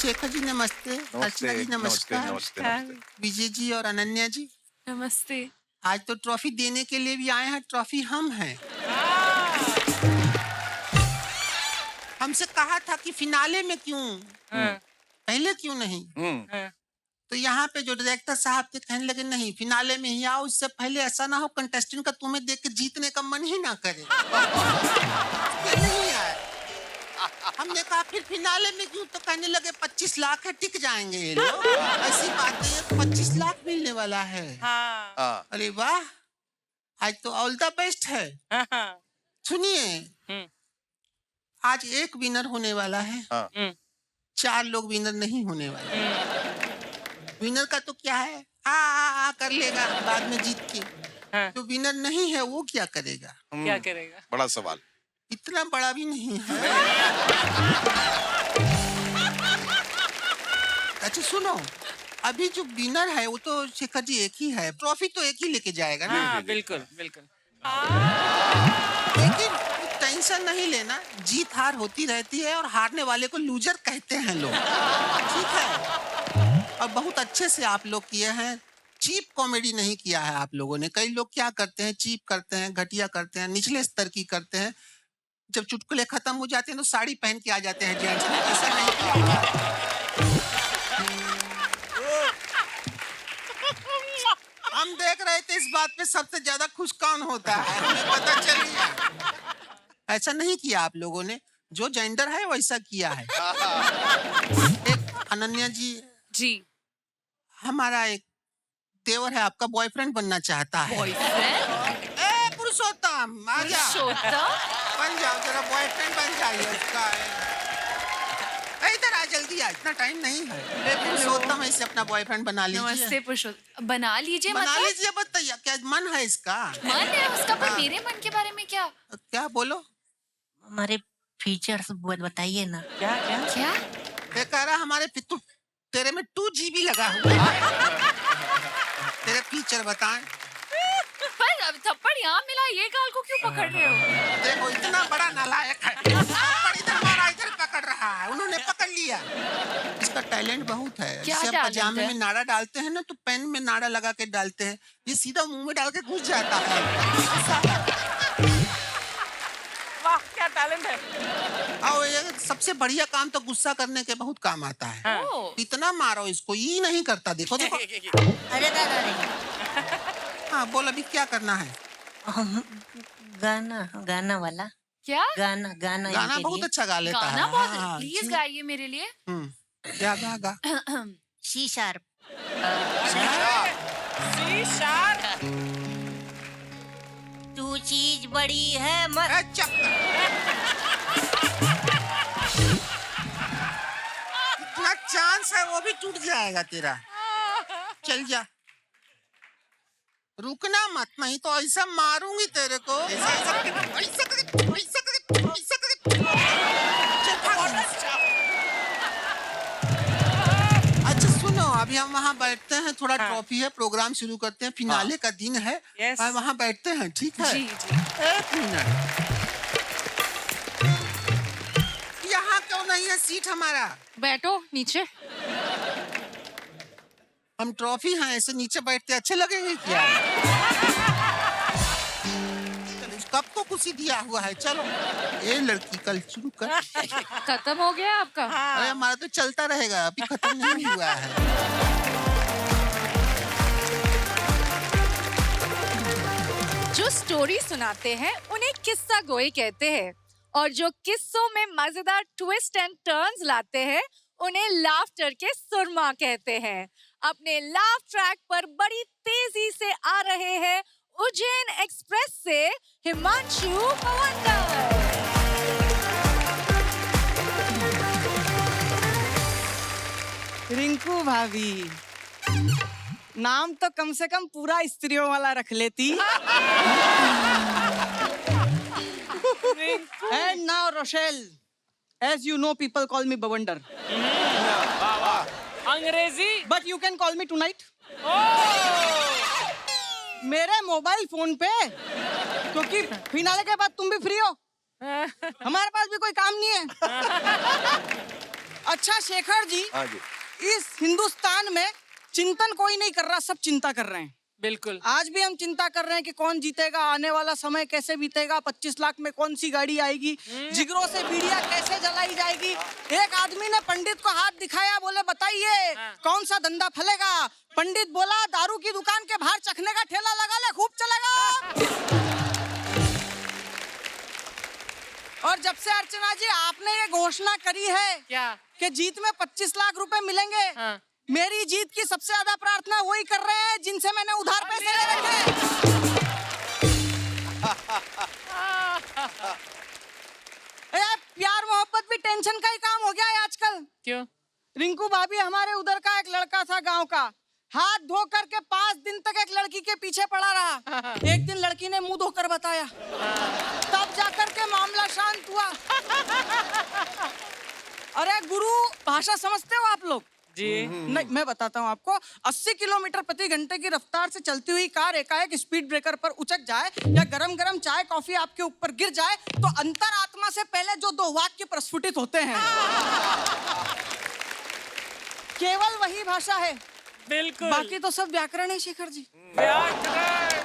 शेखर जी नमस्ते, अर्चना जी नमस्कार, नमस्कार। विजय जी और अनन्या जी नमस्ते। आज तो ट्रॉफी देने के लिए भी आए हैं। ट्रॉफी हम हैं। हमसे कहा था कि फिनाले में क्यों, पहले क्यों नहीं। तो यहाँ पे जो डायरेक्टर साहब थे कहने लगे नहीं फिनाले में ही आओ, इससे पहले ऐसा ना हो कंटेस्टेंट का तुम्हें देख के जीतने का मन ही ना करे। नहीं आए। हमने कहा फिर फिनाले में क्यों, तो कहने लगे 25 लाख है, टिक जाएंगे ये लोग। ऐसी बात नहीं है, 25 लाख मिलने वाला है। अरे वाह, आज तो ऑल द बेस्ट है। सुनिए, आज एक विनर होने वाला है, 4 लोग विनर नहीं होने वाले। विनर का तो क्या है, आ कर लेगा बाद में जीत के। जो विनर नहीं है वो क्या करेगा? क्या करेगा? बड़ा सवाल। इतना बड़ा भी नहीं है। अच्छा सुनो, अभी जो विनर है वो तो शेखर जी एक ही है, ट्रॉफी तो एक ही लेके जाएगा ना। हाँ, बिल्कुल बिल्कुल। लेकिन टेंशन नहीं लेना, जीत हार होती रहती है और हारने वाले को लूजर कहते हैं लोग। ठीक है, और बहुत अच्छे से आप लोग किए हैं। चीप कॉमेडी नहीं किया है आप लोगों ने। कई लोग क्या करते हैं, चीप करते हैं, घटिया करते हैं, निचले स्तर की करते हैं। जब चुटकुले खत्म हो जाते हैं तो साड़ी पहन के आ जाते हैं जेंट्स। ऐसा नहीं किया। हम देख रहे थे इस बात पे सबसे ज्यादा खुश कौन होता है, हमें पता चल गया। ऐसा नहीं किया आप लोगों ने, जो जेंडर है वैसा किया है। एक अनन्या जी, हमारा एक देवर है, आपका बॉयफ्रेंड बनना चाहता है। बॉयफ्रेंड? ए पुरुषोत्तम, आजा। बन जाओ, जरा बॉयफ्रेंड बन जाइए उसका। इधर आ, जल्दी आ, इतना टाइम नहीं है। ए पुरुषोत्तम, ऐसे अपना बॉयफ्रेंड बना लीजिए। नमस्ते पुरुषोत्तम, बना लीजिए। बना मतलब लीजिए, बताइए क्या मन है इसका? मन है उसका, पर मेरे मन के बारे में क्या? क्या बोलो? हमारे फीचर्स बताइए ना। क्या क्या क्या? ये कह रहा हमारे पितु तेरे में 2 GB लगा हुआ है। तेरे फीचर बताएं। पर अब थप्पड़ यहाँ मिला, ये गाल को क्यों पकड़ रहे हो? देखो इतना बड़ा नालायक है, थप्पड़ इधर मारा इधर पकड़ रहा है, उन्होंने पकड़ लिया। इसका टैलेंट बहुत है। क्या जैसे टैलेंट पजामे है? में नाड़ा डालते हैं ना, तो पेन में नाड़ा लगा के डालते हैं, ये सीधा मुंह में डाल के घुस जाता है। वाह, क्या टैलेंट है। और ये सबसे बढ़िया काम तो गुस्सा करने के बहुत काम आता है। इतना मारो इसको, ये नहीं करता। देखो देखो। अरे दादा रे, हाँ बोल, अभी क्या करना है? गाना वाला। क्या? गाना गाना बहुत अच्छा गा लेता है। गाना बहुत, हाँ, प्लीज गाइए मेरे लिए। क्या गा? C sharp. तू चीज बड़ी है मत। इतना चांस है वो भी टूट जाएगा तेरा। चल जा, रुकना मत, नहीं तो ऐसा मारूंगी तेरे को। अच्छा सुनो, अभी हम वहाँ बैठते हैं, थोड़ा ट्रॉफी है, प्रोग्राम शुरू करते हैं, फिनाले का दिन है। वहाँ बैठते हैं, ठीक है? जी जी। 1 मिनट, यहाँ क्यों नहीं है सीट हमारा? बैठो नीचे। हम ट्रॉफी हैं, ऐसे नीचे बैठते अच्छे लगेंगे क्या? कब को कुछ दिया हुआ है। चलो ये लड़की कल शुरू कर। खत्म हो गया आपका? अरे हमारा तो चलता रहेगा, अभी खत्म नहीं हुआ है। जो स्टोरी सुनाते हैं उन्हें किस्सा गोई कहते हैं, और जो किस्सों में मजेदार ट्विस्ट एंड टर्न्स लाते हैं उन्हें लाफ्टर के सुरमा कहते हैं। अपने लाफ ट्रैक पर बड़ी तेजी से आ रहे हैं उज्जैन एक्सप्रेस से हिमांशु पवंडर। रिंकू भाभी, नाम तो कम से कम पूरा स्त्रियों वाला रख लेती। And now Rochelle, as you know, people call me Bavandar. अंग्रेजी? But you can call me tonight. मेरे मोबाइल फोन पे, क्योंकि फिनाले के बाद तुम भी फ्री हो, हमारे पास भी कोई काम नहीं है, अच्छा शेखर जी, हाँ जी। इस हिंदुस्तान में चिंतन कोई नहीं कर रहा, सब चिंता कर रहे हैं। बिल्कुल। आज भी हम चिंता कर रहे हैं कि कौन जीतेगा, आने वाला समय कैसे बीतेगा, 25 लाख में कौन सी गाड़ी आएगी, जिगरों से बीड़ियां कैसे जलाई जाएगी। एक आदमी ने पंडित को हाथ दिखाया, बोले बताइए कौन सा धंधा फलेगा। पंडित बोला दारू की दुकान के बाहर चखने का ठेला लगा ले, खूब चलेगा। और जब से अर्चना जी आपने ये घोषणा करी है क्या? कि जीत में 25 लाख रुपए मिलेंगे, हाँ। मेरी जीत की सबसे ज्यादा प्रार्थना वही कर रहे हैं जिनसे मैंने उधार पैसे ले रखे। प्यार मोहब्बत भी टेंशन का ही काम हो गया है आजकल। क्यों? रिंकू भाभी, हमारे उधर का एक लड़का था गांव का, हाथ धो करके 5 दिन तक एक लड़की के पीछे पड़ा रहा। एक दिन लड़की ने मुंह धोकर बताया, तब जाकर के मामला शांत हुआ। अरे गुरु, भाषा समझते हो आप लोग? जी। नहीं, मैं बताता हूँ आपको। 80 किलोमीटर प्रति घंटे की रफ्तार से चलती हुई कार एकाएक स्पीड ब्रेकर पर उचक जाए या गरम गरम चाय कॉफी आपके ऊपर गिर जाए तो अंतरात्मा से पहले जो 2 वाक्य प्रस्फुटित होते हैं, केवल वही भाषा है। बिल्कुल। बाकी तो सब व्याकरण है शेखर जी। व्याकरण।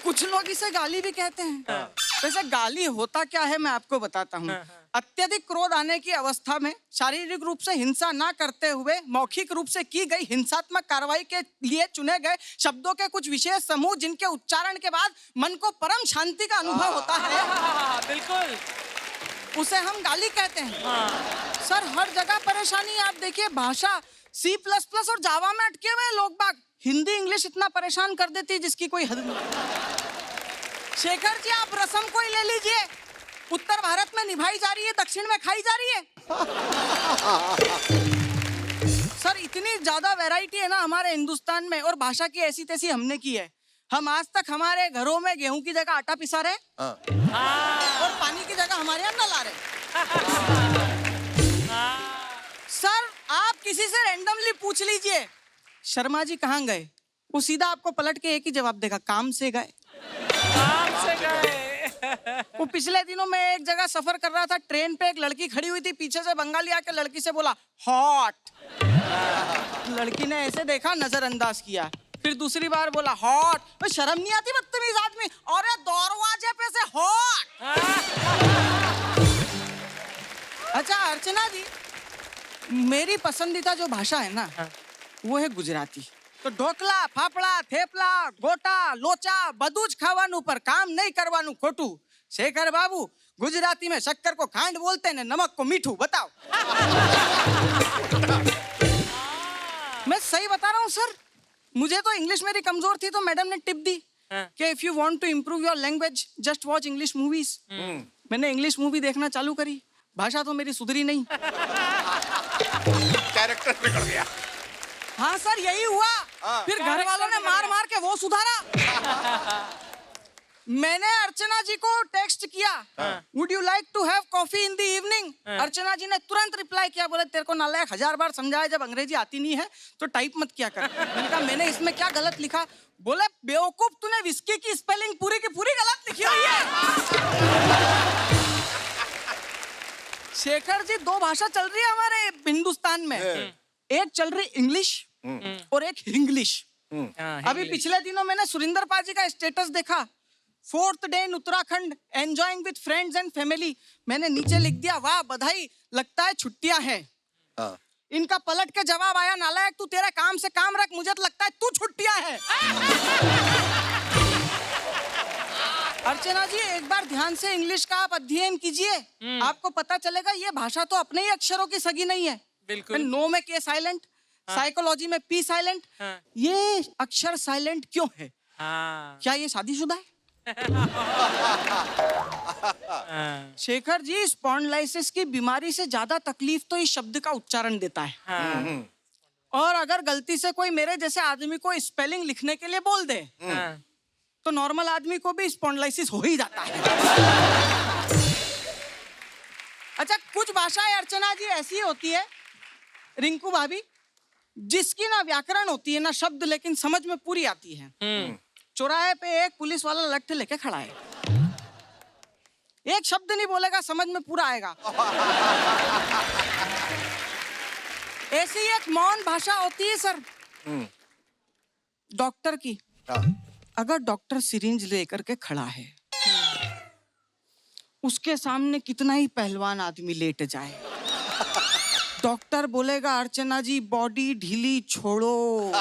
कुछ लोग इसे गाली भी कहते हैं। वैसे गाली होता क्या है मैं आपको बताता हूँ। अत्यधिक क्रोध आने की अवस्था में शारीरिक रूप से हिंसा ना करते हुए मौखिक रूप से की गई हिंसात्मक कार्रवाई के लिए चुने गए शब्दों के कुछ विशेष समूह जिनके उच्चारण के बाद मन को परम शांति का अनुभव होता है, बिल्कुल, उसे हम गाली कहते हैं। सर, हर जगह परेशानी है। आप देखिए, भाषा C++ और जावा में अटके हुए लोग बाग, हिंदी इंग्लिश इतना परेशान कर देती है जिसकी कोई हद नहीं। शेखर जी, आप रसम कोई ले लीजिए, उत्तर भारत में निभाई जा रही है, दक्षिण में खाई जा रही है। सर, इतनी ज्यादा वैरायटी है ना हमारे हिंदुस्तान में, और भाषा की ऐसी तैसी हमने की है। हम आज तक हमारे घरों में गेहूं की जगह आटा पिसा रहे और पानी की जगह हमारे यहाँ नल आ रहे। सर, आप किसी से रैंडमली पूछ लीजिए शर्मा जी कहाँ गए, वो सीधा आपको पलट के एक ही जवाब देगा, काम से गए। काम से गए। वो पिछले दिनों में एक जगह सफर कर रहा था, ट्रेन पे एक लड़की खड़ी हुई थी, पीछे से बंगाली आके लड़की से बोला हॉट। लड़की ने ऐसे देखा, नजरअंदाज किया, फिर दूसरी बार बोला हॉट। तो शर्म नहीं आती बदतमीज आदमी, और दरवाजे पे से हॉट। अच्छा अर्चना जी, मेरी पसंदीदा जो भाषा है ना वो है गुजराती। तो ढोकला, फाफड़ा, थेपला, गोटा, लोचा બધું જ ખાવાનું पर काम नहीं करवाનું खोटू। शेखर बाबू, गुजराती में शक्कर को खांड बोलते हैं, नमक को मीठू। बताओ। मैं सही बता रहा हूँ सर। मुझे तो इंग्लिश मेरी कमजोर थी तो मैडम ने टिप दी कि if you want to improve your language just watch English movies. मैंने इंग्लिश मूवी देखना चालू करी, भाषा तो मेरी सुधरी नहीं। कैरेक्टर बिगड़ गया। हाँ सर, यही हुआ। फिर घर वालों ने मार मार के वो सुधारा। मैंने अर्चना जी को टेक्स्ट किया, would you like to have coffee in the evening. Archana ji ने तुरंत रिप्लाई किया, बोले तेरे को नालायक 1000 बार समझाया, जब अंग्रेजी आती नहीं है तो टाइप मत किया कर। मैंने कहा मैंने इसमें क्या गलत लिखा। बोले बेवकूफ, तूने विस्की की स्पेलिंग पूरी की पूरी गलत लिखी हुई है। शेखर जी, 2 भाषा चल रही है हमारे हिंदुस्तान में, एक चल रही इंग्लिश और एक हिंग्लिश। अभी पिछले दिनों मैंने सुरिंदर पाजी का स्टेटस देखा, 4th day in Uttarakhand, enjoying with friends and family. मैंने नीचे लिख दिया, वाह बधाई, लगता है छुट्टियां हैं। इनका पलट के जवाब आया, नालायक तू तेरे काम से काम रख, मुझे तो लगता है तू छुट्टियां है। अर्चना जी, एक बार ध्यान से इंग्लिश का आप अध्ययन कीजिए, आपको पता चलेगा ये भाषा तो अपने ही अक्षरों की सगी नहीं है। बिल्कुल। नो में के साइलेंट, साइकोलॉजी में पी साइलेंट। ये अक्षर साइलेंट क्यों है? क्या ये शादीशुदा है? शेखर जी, स्पॉन्डिलाइसिस की बीमारी से ज्यादा तकलीफ तो इस शब्द का उच्चारण देता है। और अगर गलती से कोई मेरे जैसे आदमी को स्पेलिंग लिखने के लिए बोल दे तो नॉर्मल आदमी को भी स्पॉन्डिलाइसिस हो ही जाता है। अच्छा, कुछ भाषाएं अर्चना जी ऐसी होती है रिंकू भाभी, जिसकी ना व्याकरण होती है ना शब्द, लेकिन समझ में पूरी आती है। चौराहे पे एक पुलिस वाला लट्ठे लेके खड़ा है, एक शब्द नहीं बोलेगा, समझ में पूरा आएगा। ऐसी एक मौन भाषा होती है सर डॉक्टर की। अगर डॉक्टर सिरिंज लेकर के खड़ा है, उसके सामने कितना ही पहलवान आदमी लेट जाए, डॉक्टर बोलेगा अर्चना जी बॉडी ढीली छोड़ो।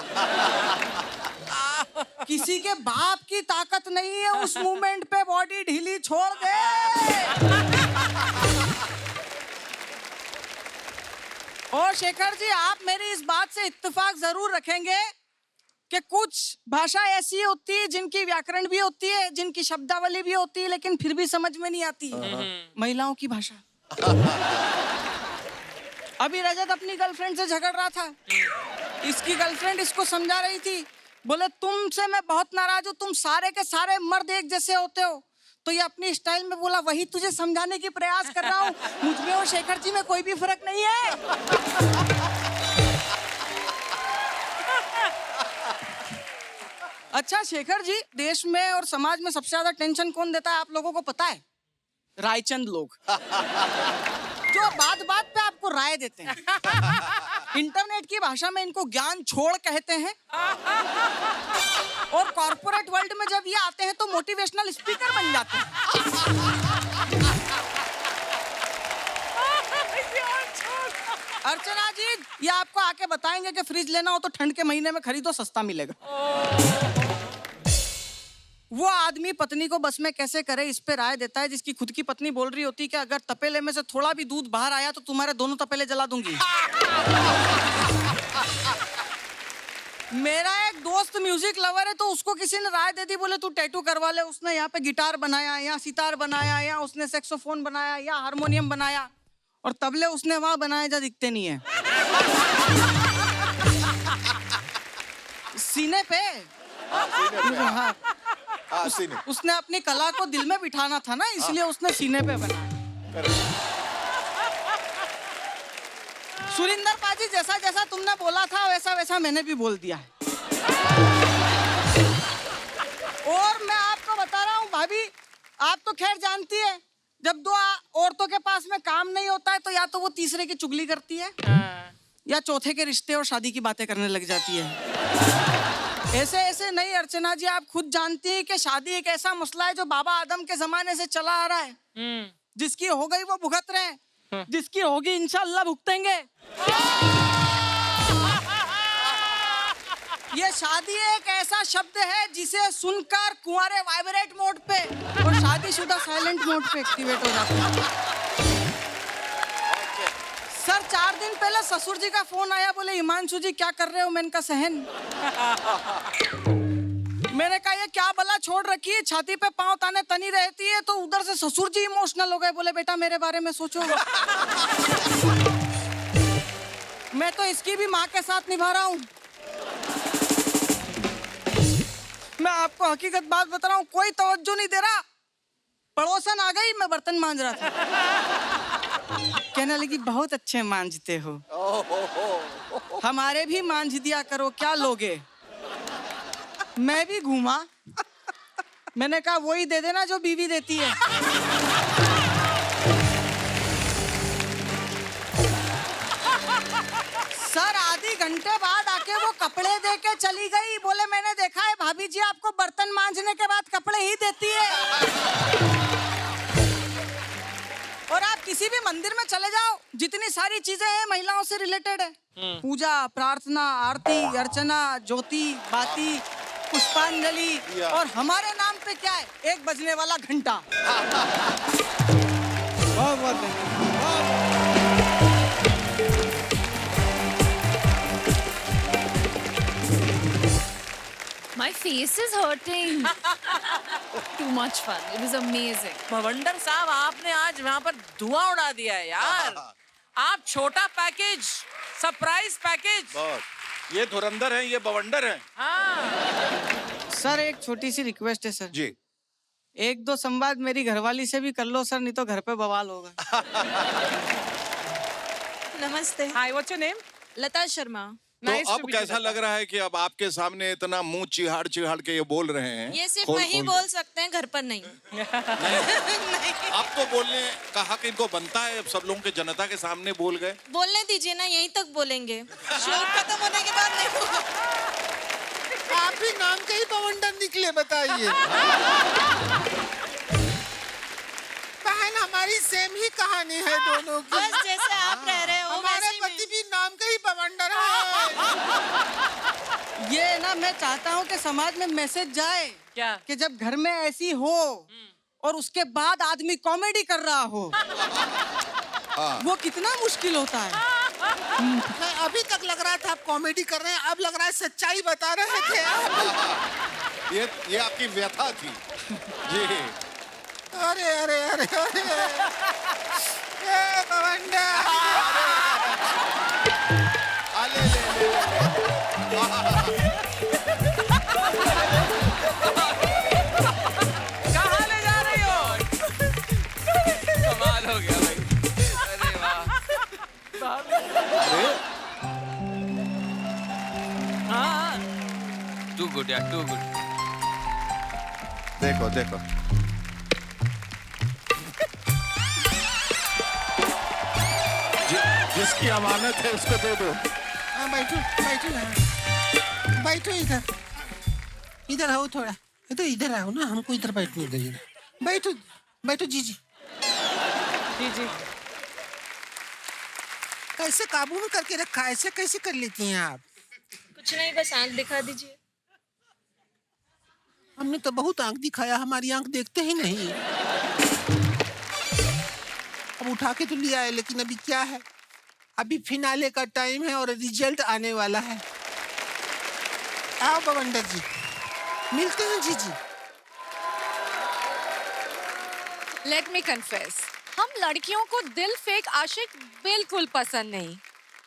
किसी के बाप की ताकत नहीं है उस मूवमेंट पे बॉडी ढीली छोड़ दे। और शेखर जी, आप मेरी इस बात से इत्तेफाक जरूर रखेंगे कि कुछ भाषा ऐसी होती है जिनकी व्याकरण भी होती है, जिनकी शब्दावली भी होती है, लेकिन फिर भी समझ में नहीं आती। महिलाओं की भाषा। अभी रजत अपनी गर्लफ्रेंड से झगड़ रहा था, इसकी गर्लफ्रेंड इसको समझा रही थी, बोले तुमसे मैं बहुत नाराज हूँ, तुम सारे के सारे मर्द एक जैसे होते हो। तो ये अपनी स्टाइल में बोला वही तुझे समझाने की प्रयास कर रहा हूँ, मुझ में और शेखर जी में कोई भी फर्क नहीं है। अच्छा शेखर जी, देश में और समाज में सबसे ज्यादा टेंशन कौन देता है आप लोगों को पता है? रायचंद लोग, जो बात बात पे आपको राय देते हैं। इंटरनेट की भाषा में इनको ज्ञान छोड़ कहते हैं, और कॉर्पोरेट वर्ल्ड में जब ये आते हैं तो मोटिवेशनल स्पीकर बन जाते हैं। अर्चना जी, ये आपको आके बताएंगे कि फ्रिज लेना हो तो ठंड के महीने में खरीदो, सस्ता मिलेगा। वो आदमी पत्नी को बस में कैसे करे इस पे राय देता है, जिसकी खुद की पत्नी बोल रही होती कि अगर तपेले में से थोड़ा भी दूध बाहर आया तो तुम्हारे दोनों तपेले जला दूंगी। मेरा एक दोस्त म्यूजिक लवर है, तो उसको किसी ने राय दे दी, बोले तू टैटू करवा ले। उसने यहाँ पे गिटार बनाया, यहाँ सितार बनाया, यहाँ उसने सैक्सोफोन बनाया, यहाँ हारमोनियम बनाया, और तबले उसने वहां बनाए जहाँ दिखते नहीं है। सीने पे। हाँ। उसने अपनी कला को दिल में बिठाना था ना, इसलिए उसने सीने पे बनाया। सुरिंदर पाजी, जैसा जैसा तुमने बोला था वैसा वैसा मैंने भी बोल दिया है। और मैं आपको बता रहा हूँ भाभी, आप तो खैर जानती है, जब दो औरतों के पास में काम नहीं होता है तो या तो वो तीसरे की चुगली करती है, या चौथे के रिश्ते और शादी की बातें करने लग जाती है। ऐसे ऐसे नहीं अर्चना जी, आप खुद जानती हैं कि शादी एक ऐसा मसला है जो बाबा आदम के जमाने से चला आ रहा है। जिसकी हो गई वो भुगत रहे हैं, जिसकी होगी इंशाअल्लाह भुगतेंगे। ये शादी एक ऐसा शब्द है जिसे सुनकर कुंवारे वाइब्रेट मोड पे और शादीशुदा साइलेंट मोड पे एक्टिवेट हो जाते हैं। सर 4 दिन पहले ससुर जी का फोन आया, बोले हिमांशु जी क्या कर रहे हो? मैंने कहा सहन। मैंने कहा ये क्या बला छोड़ रखी है, छाती पे पांव ताने तनी रहती है। तो उधर से ससुर जी इमोशनल हो गए, बोले बेटा मेरे बारे में सोचो। मैं तो इसकी भी माँ के साथ निभा रहा हूँ। मैं आपको हकीकत बात बता रहा हूँ, कोई तवज्जो नहीं दे रहा। पड़ोसन आ गई, मैं बर्तन मांज रहा था, कहने लगी बहुत अच्छे मांजते हो, हमारे भी मांज दिया करो, क्या लोगे? मैं भी घूमा, मैंने कहा वही दे देना जो बीवी देती है। सर आधी घंटे बाद आके वो कपड़े दे के चली गई, बोले मैंने देखा है भाभी जी आपको बर्तन मांजने के बाद कपड़े ही देती है। और आप किसी भी मंदिर में चले जाओ, जितनी सारी चीजें हैं महिलाओं से रिलेटेड है, पूजा, प्रार्थना, आरती, अर्चना, ज्योति, बाती, पुष्पांजलि, और हमारे नाम पे क्या है? एक बजने वाला घंटा। बहुत बहुत My face is hurting. Too much fun. It was amazing. भवंडर साहब, आपने आज वहाँ पर धुआं उड़ा दिया है यार। आप छोटा पैकेज, सरप्राइज पैकेज। बस ये धुरंधर हैं, ये बवंडर हैं। हाँ। सर एक छोटी सी रिक्वेस्ट है सर जी। 1-2 संवाद मेरी घरवाली से भी कर लो सर, नहीं तो घर पे बवाल होगा। नमस्ते। Hi, what's your name? लता शर्मा। तो Nice to अब meet you, कैसा दादा। लग रहा है कि अब आपके सामने इतना मुंह चिहाड़ चिहाड़ के ये बोल रहे हैं? ये सिर्फ खोल- वही खोल के। बोल सकते हैं, घर पर नहीं। अब तो बोलने का हक इनको बनता है, अब सब लोगों के जनता के सामने बोल गए। बोलने दीजिए ना, यहीं तक बोलेंगे। शो खत्म होने के बाद नहीं होगा। आप भी नाम के ही बवंडर निकले, बताइए। बहन, हमारी सेम ही कहानी है दोनों की। बस जैसे आप रह रहे हो हमारे वैसे ही पति मैं। भी नाम के ही बवंडर है। ये ना मैं चाहता हूँ कि समाज में मैसेज जाए क्या? कि जब घर में ऐसी हो और उसके बाद आदमी कॉमेडी कर रहा हो, वो कितना मुश्किल होता है। मैं अभी तक लग रहा था आप कॉमेडी कर रहे हैं, अब लग रहा है सच्चाई बता रहे थे आप। ये आपकी व्यथा थी जी। अरे अरे अरे अरे, ए बवंडर। ले ले ले कहाँ ले जा रही हो? कमाल हो गया भाई। अरे वाह। हाँ। Too good यार, too good. देखो देखो, जिसकी अमानत है उसको दे दो। हाँ, बैठो बैठो यहाँ। बैठो इधर, इधर आओ थोड़ा, इधर आओ ना, हमको इधर बैठने दो। बैठो बैठो जीजी। जी। कैसे काबू में करके रखा है? ऐसे कैसे कर लेती हैं आप? कुछ नहीं, बस आंख दिखा दीजिए। हमने तो बहुत आंख दिखाया, हमारी आंख देखते ही नहीं। अब उठा के तो लिया है, लेकिन अभी क्या है, अभी फिनाले का टाइम है और रिजल्ट आने वाला है। आओ बवंडर जी, मिलते हैं जीजी। लेट मी कन्फेस, हम लड़कियों को दिल फेक आशिक बिल्कुल पसंद नहीं,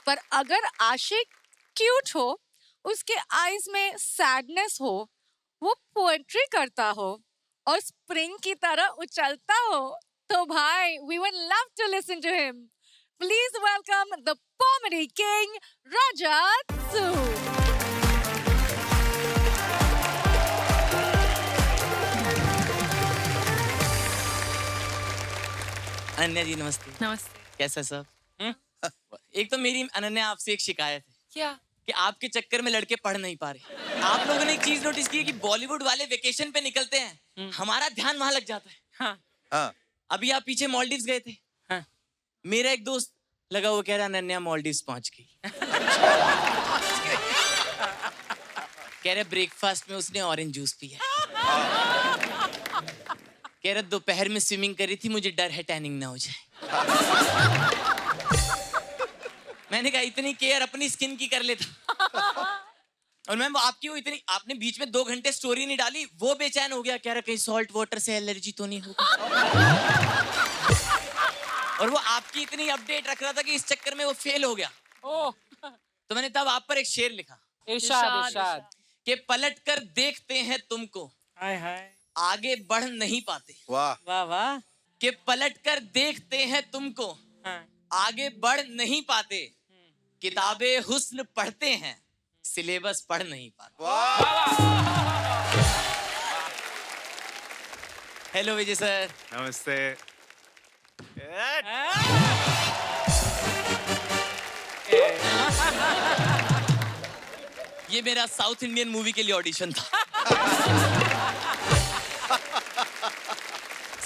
पर अगर आशिक क्यूट हो, उसके आईज में सैडनेस हो, वो पोएट्री करता हो और स्प्रिंग की तरह उछलता हो, तो भाई we would love to listen to him. Please welcome the comedy king Rajat Sood. Ananya ji नमस्ते। नमस्ते। कैसा सब? एक तो मेरी अनन्या आपसे एक शिकायत है क्या? कि आपके चक्कर में लड़के पढ़ नहीं पा रहे। आप लोगों ने एक चीज नोटिस की है कि बॉलीवुड वाले वेकेशन पे निकलते हैं, हमारा ध्यान वहां लग जाता है। हाँ। हाँ, अभी आप पीछे मालदीव्स गए थे। हाँ। मेरा एक दोस्त लगा, वो कह रहा अनन्या मालदीव्स पहुंच गई। कह रहे ब्रेकफास्ट में उसने ऑरेंज जूस पिया। कह रहे दोपहर में स्विमिंग करी थी, मुझे डर है टैनिंग ना हो जाए। मैंने कहा इतनी केयर अपनी स्किन की कर लेता। और मैम आपकी वो इतनी, आपने बीच में 2 घंटे स्टोरी नहीं डाली, वो बेचैन हो गया, कह रहा कहीं सॉल्ट वाटर से एलर्जी तो नहीं होगा। और वो आपकी इतनी अपडेट रख रहा था कि इस चक्कर में वो फेल हो गया। ओह। तो मैंने तब आप पर एक शेर लिखा इरशाद। कि पलट कर देखते हैं तुमको, हाय हाय। आगे बढ़ नहीं पाते। वाह। वाह वाह। कि पलट कर देखते हैं तुमको, हाँ। आगे बढ़ नहीं पाते। किताबें हुस्न पढ़ते हैं, सिलेबस पढ़ नहीं पाते। हेलो विजय सर। नमस्ते। ये मेरा साउथ इंडियन मूवी के लिए ऑडिशन था।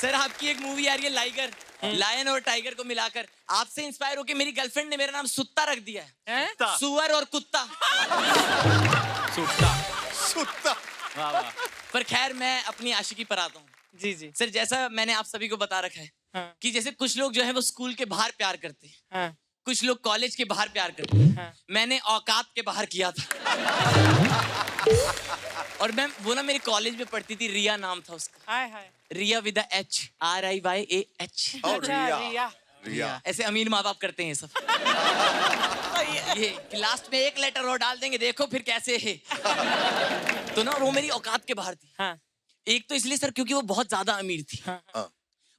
सर आपकी एक मूवी आ रही है लाइगर, लायन और टाइगर को मिलाकर आपसे इंस्पायर होकर मेरी गर्लफ्रेंड ने मेरा नाम सुत्ता रख दिया है। सुअर और कुत्ता। सुत्ता। वाह वाह। पर खैर मैं अपनी आशिकी पर आता हूँ। जी जी। सर जैसा मैंने आप सभी को बता रखा है हाँ। कि जैसे कुछ लोग जो है वो स्कूल के बाहर प्यार करते हैं, हाँ। कुछ लोग कॉलेज के बाहर प्यार करते हैं। हाँ। मैंने औकात के बाहर किया था। और मैम वो ना मेरी कॉलेज में पढ़ती थी, रिया नाम था उसका। हाय हाय। रिया विद H RIYAH। और अच्छा, रिया। ऐसे अमीर माँ बाप करते हैं ये सब। ये कि लास्ट में एक लेटर और डाल देंगे, देखो फिर कैसे है। तो ना वो मेरी औकात के बाहर थी। हाँ। एक तो इसलिए सर क्योंकि वो बहुत ज्यादा अमीर थी। हाँ।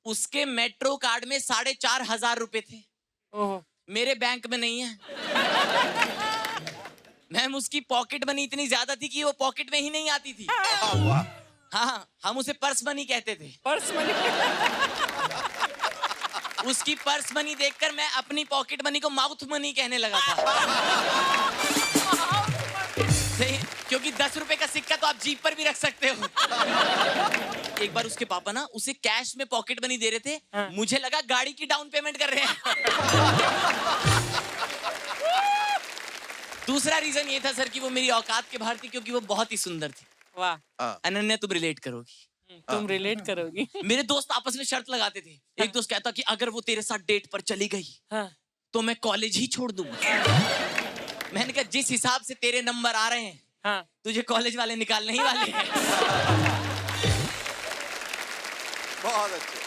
उसके मेट्रो कार्ड में 4,500 रुपए थे, ओह। मेरे बैंक में नहीं है। मैम उसकी पॉकेट मनी इतनी ज्यादा थी कि वो पॉकेट में ही नहीं आती थी। हाँ, हम उसे पर्स मनी कहते थे। Purse money. उसकी पर्स मनी देखकर मैं अपनी पॉकेट मनी को माउथ मनी कहने लगा था। सही, क्योंकि 10 रुपए का सिक्का तो आप जीप पर भी रख सकते हो। एक बार उसके पापा ना उसे कैश में पॉकेट मनी दे रहे थे। मुझे लगा गाड़ी की डाउन पेमेंट कर रहे हैं। दूसरा रीजन ये था सर कि वो मेरी औकात के बाहर थी, क्योंकि वो बहुत ही सुंदर थी। वाह, अनन्या तुम रिलेट करोगी। तुम रिलेट करोगी। मेरे दोस्त आपस में शर्त लगाते थे। एक दोस्त कहता कि अगर वो तेरे साथ डेट पर चली गई तो मैं कॉलेज ही छोड़ दूंगा। मैंने कहा जिस हिसाब से तेरे नंबर आ रहे हैं तुझे कॉलेज वाले निकालने ही वाले हैं। बहुत अच्छे।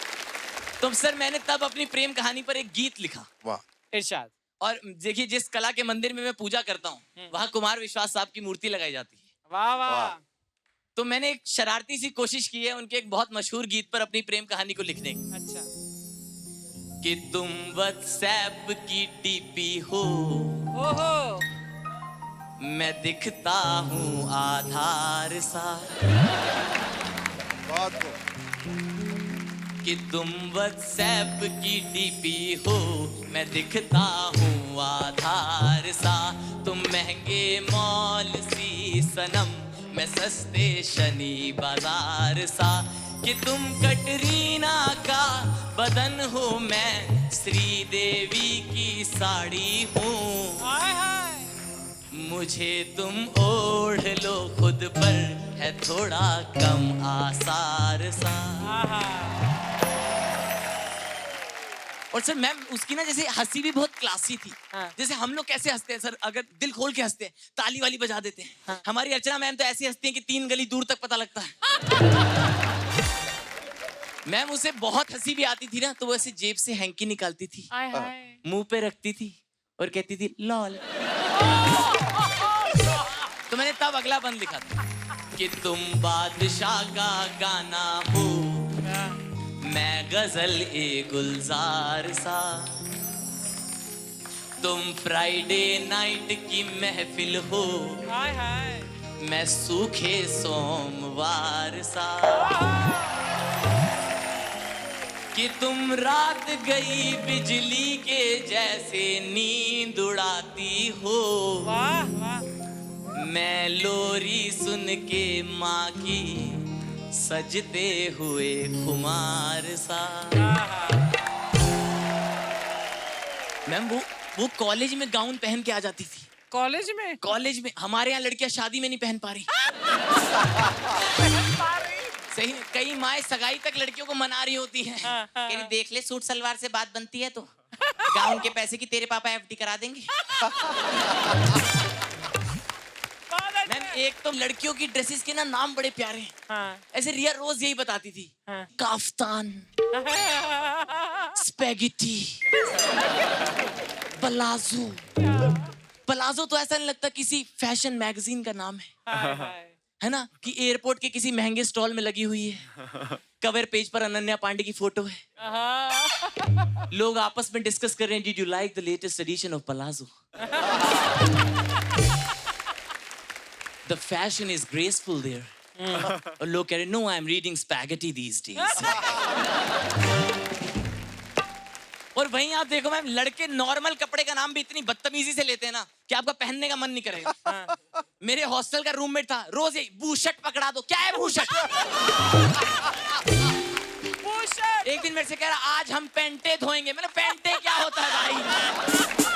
तो सर मैंने तब अपनी प्रेम कहानी पर एक गीत लिखा। वाह। इरशाद। और देखिए जिस कला के मंदिर में मैं पूजा करता हूँ वहाँ कुमार विश्वास साहब की मूर्ति लगाई जाती है। वाह वाह। तो मैंने एक शरारती सी कोशिश की है उनके एक बहुत मशहूर गीत पर अपनी प्रेम कहानी को लिखने की। अच्छा। कि तुम व्हाट्सएप की डीपी हो, ओहो, मैं दिखता हूँ आधार सा। बहुत खूब। कि तुम व्हाट्सएप की डीपी हो, मैं दिखता हूँ आधार सा। तुम महंगे मॉल सी सनम, मैं सस्ते शनि बाजार सा। कि तुम कटरीना का बदन हो, मैं श्रीदेवी की साड़ी हूँ। मुझे तुम ओढ़ लो खुद पर, है थोड़ा कम आसार सा। और सर मैम उसकी ना जैसे हंसी भी बहुत क्लासी थी। जैसे हम लोग कैसे हंसते हैं सर, अगर दिल खोल के हंसते हैं, ताली वाली बजा देते हैं। हमारी अर्चना मैम तो ऐसी हंसती हैं कि 3 गली दूर तक पता लगता है। मैम उसे बहुत हंसी भी आती थी ना, तो वो ऐसे जेब से हैंकी निकालती थी, मुंह पे रखती थी और कहती थी लॉल। तो मैंने तब अगला बंद लिखा था कि तुम बादशाह का गाना हो, मैं गजल ए गुलजार सा। तुम फ्राइडे नाइट की महफिल हो, मैं सूखे सोमवार सा। कि तुम रात गई बिजली के जैसे नींद उड़ाती हो। मैं लोरी सुन के माँ की सजते हुए खुमार सा। मैम वो कॉलेज में गाउन पहन के आ जाती थी। कॉलेज में? कॉलेज में हमारे यहाँ लड़कियां शादी में नहीं पहन पा रही। सही नहीं, कई माए सगाई तक लड़कियों को मना रही होती हैं। कह रही देख ले सूट सलवार से बात बनती है तो गाउन के पैसे की तेरे पापा एफडी करा देंगे। मैम एक तो लड़कियों की ड्रेसेस के ना नाम बड़े प्यारे हैं। ऐसे रिया रोज यही बताती थी, काफ्तान, स्पेगेटी, पलाजो। पलाजो तो ऐसा नहीं लगता किसी फैशन मैगजीन का नाम है ना, कि एयरपोर्ट के किसी महंगे स्टॉल में लगी हुई है। कवर पेज पर अनन्या पांडे की फोटो है। लोग आपस में डिस्कस कर रहे हैं, did you like the latest edition of palazzo? The fashion is graceful there. और लोग कह रहे हैं, no, I am reading spaghetti these days. और वहीं आप देखो मैम, लड़के नॉर्मल कपड़े का नाम भी इतनी बदतमीजी से लेते हैं ना कि आपका पहनने का मन नहीं करेगा। मेरे हॉस्टल का रूममेट था, रोज यही बूशर्ट पकड़ा दो। क्या है बूशर्ट? एक दिन मेरे से कह रहा आज हम पैंटे धोएंगे। मैंने पैंटे क्या होता है भाई?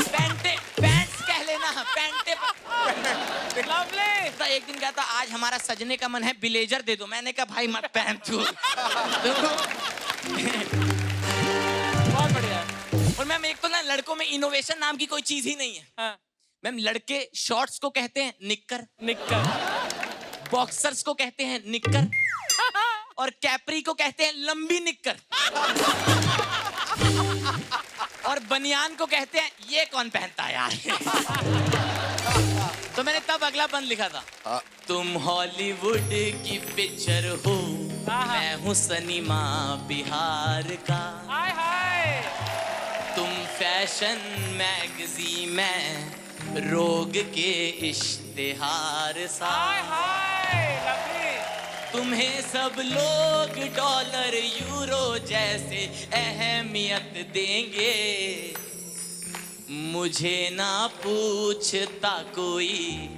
पैंटे पैंट्स कह लेना, पैंटे। तो एक दिन कहता आज हमारा सजने का मन है, ब्लेजर दे दो। मैंने कहा भाई मत पहन तू। बहुत बढ़िया। और मैम एक तो ना लड़कों में इनोवेशन नाम की कोई चीज ही नहीं है। मैम लड़के शॉर्ट्स को कहते हैं निक्कर, बॉक्सर्स को कहते हैं निक्कर, और कैपरी को कहते हैं लंबी निक्कर, और बनियान को कहते हैं ये कौन पहनता है यार। तो मैंने तब अगला बंद लिखा था, तुम हॉलीवुड की पिक्चर हो, मैं हूँ सनीमा बिहार का। तुम फैशन मैगजीन में रोग के इश्तिहार सा। तुम्हें सब लोग डॉलर यूरो जैसे अहमियत देंगे, मुझे ना पूछता कोई,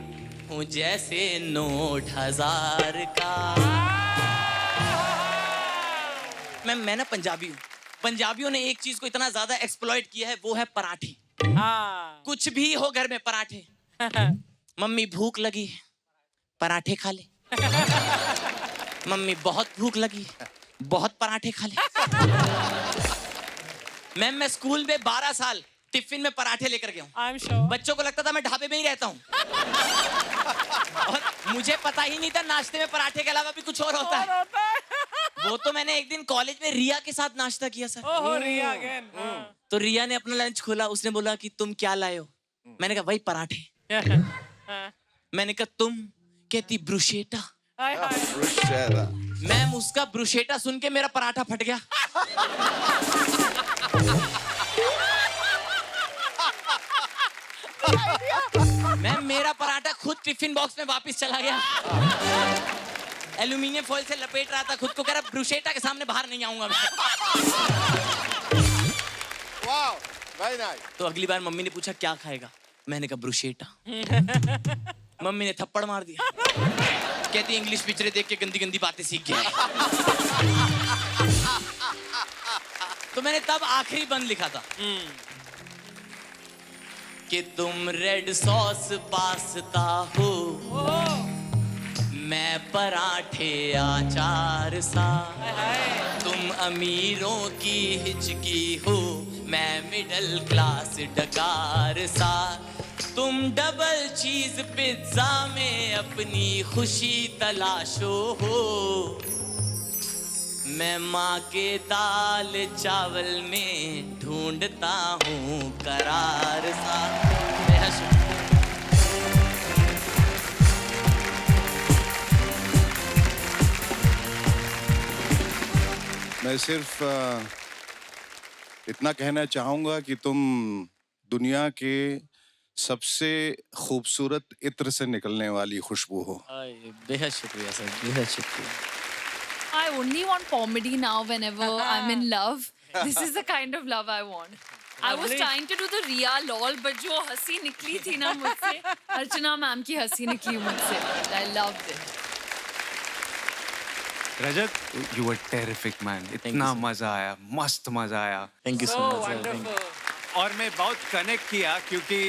हूँ जैसे नोट 1000 का। मैं ना पंजाबी हूँ। पंजाबियों ने एक चीज को इतना ज्यादा एक्सप्लॉइट किया है, वो है पराठे। कुछ भी हो घर में पराठे। मम्मी भूख लगी है, पराठे खा ले। मम्मी बहुत भूख लगी है, बहुत पराठे खा ले। मैं स्कूल में 12 साल टिफिन में पराठे लेकर गया हूँ। बच्चों को लगता था मैं ढाबे में ही रहता हूँ। और मुझे पता ही नहीं था नाश्ते में पराठे के अलावा भी कुछ और होता है। वो तो मैंने एक दिन कॉलेज में रिया के साथ नाश्ता किया सर। ओह रिया अगेन। तो रिया ने अपना लंच खोला, उसने बोला कि तुम क्या लाए हो? मैंने कहा वही पराठे। मैंने कहा तुम? कहती ब्रुशेटा। मैम उसका ब्रुशेटा सुन के मेरा पराठा फट गया। मैम मेरा पराठा खुद टिफिन बॉक्स में वापस चला गया। एल्यूमिनियम फॉइल से लपेट रहा था खुद को, कह रहा ब्रुशेटा के सामने बाहर नहीं आऊंगा मैं। Wow, very nice. तो अगली बार मम्मी ने पूछा क्या खाएगा, मैंने कहा ब्रुशेटा। मम्मी ने थप्पड़ मार दिया। कहती इंग्लिश पिक्चरें देख के गंदी गंदी बातें सीख गया। तो मैंने तब आखिरी बंद लिखा था कि तुम रेड सॉस पास्ता हो, मैं पराठे अचार सा। तुम अमीरों की हिचकी हो, मैं मिडिल क्लास डकार सा। तुम डबल चीज पिज्जा में अपनी खुशी तलाशो हो, मैं माँ के दाल चावल में ढूंढता हूँ करार सा। मैं सिर्फ इतना कहना चाहूंगा कि तुम दुनिया के सबसे खूबसूरत इत्र से निकलने वाली खुशबू हो। बेहद शुक्रिया सर, बेहद शुक्रिया। I only want comedy now whenever I'm in love. This is the kind of love I want. I was trying to do the Riya lol, but जो हंसी निकली थी ना मुझसे, अर्चना मैम की हंसी निकली मुझसे। I loved it. Rajat, you were terrific man. इतना मजा आया, मस्त मजा आया। Thank you so much sir. और मैं बहुत कनेक्ट किया क्योंकि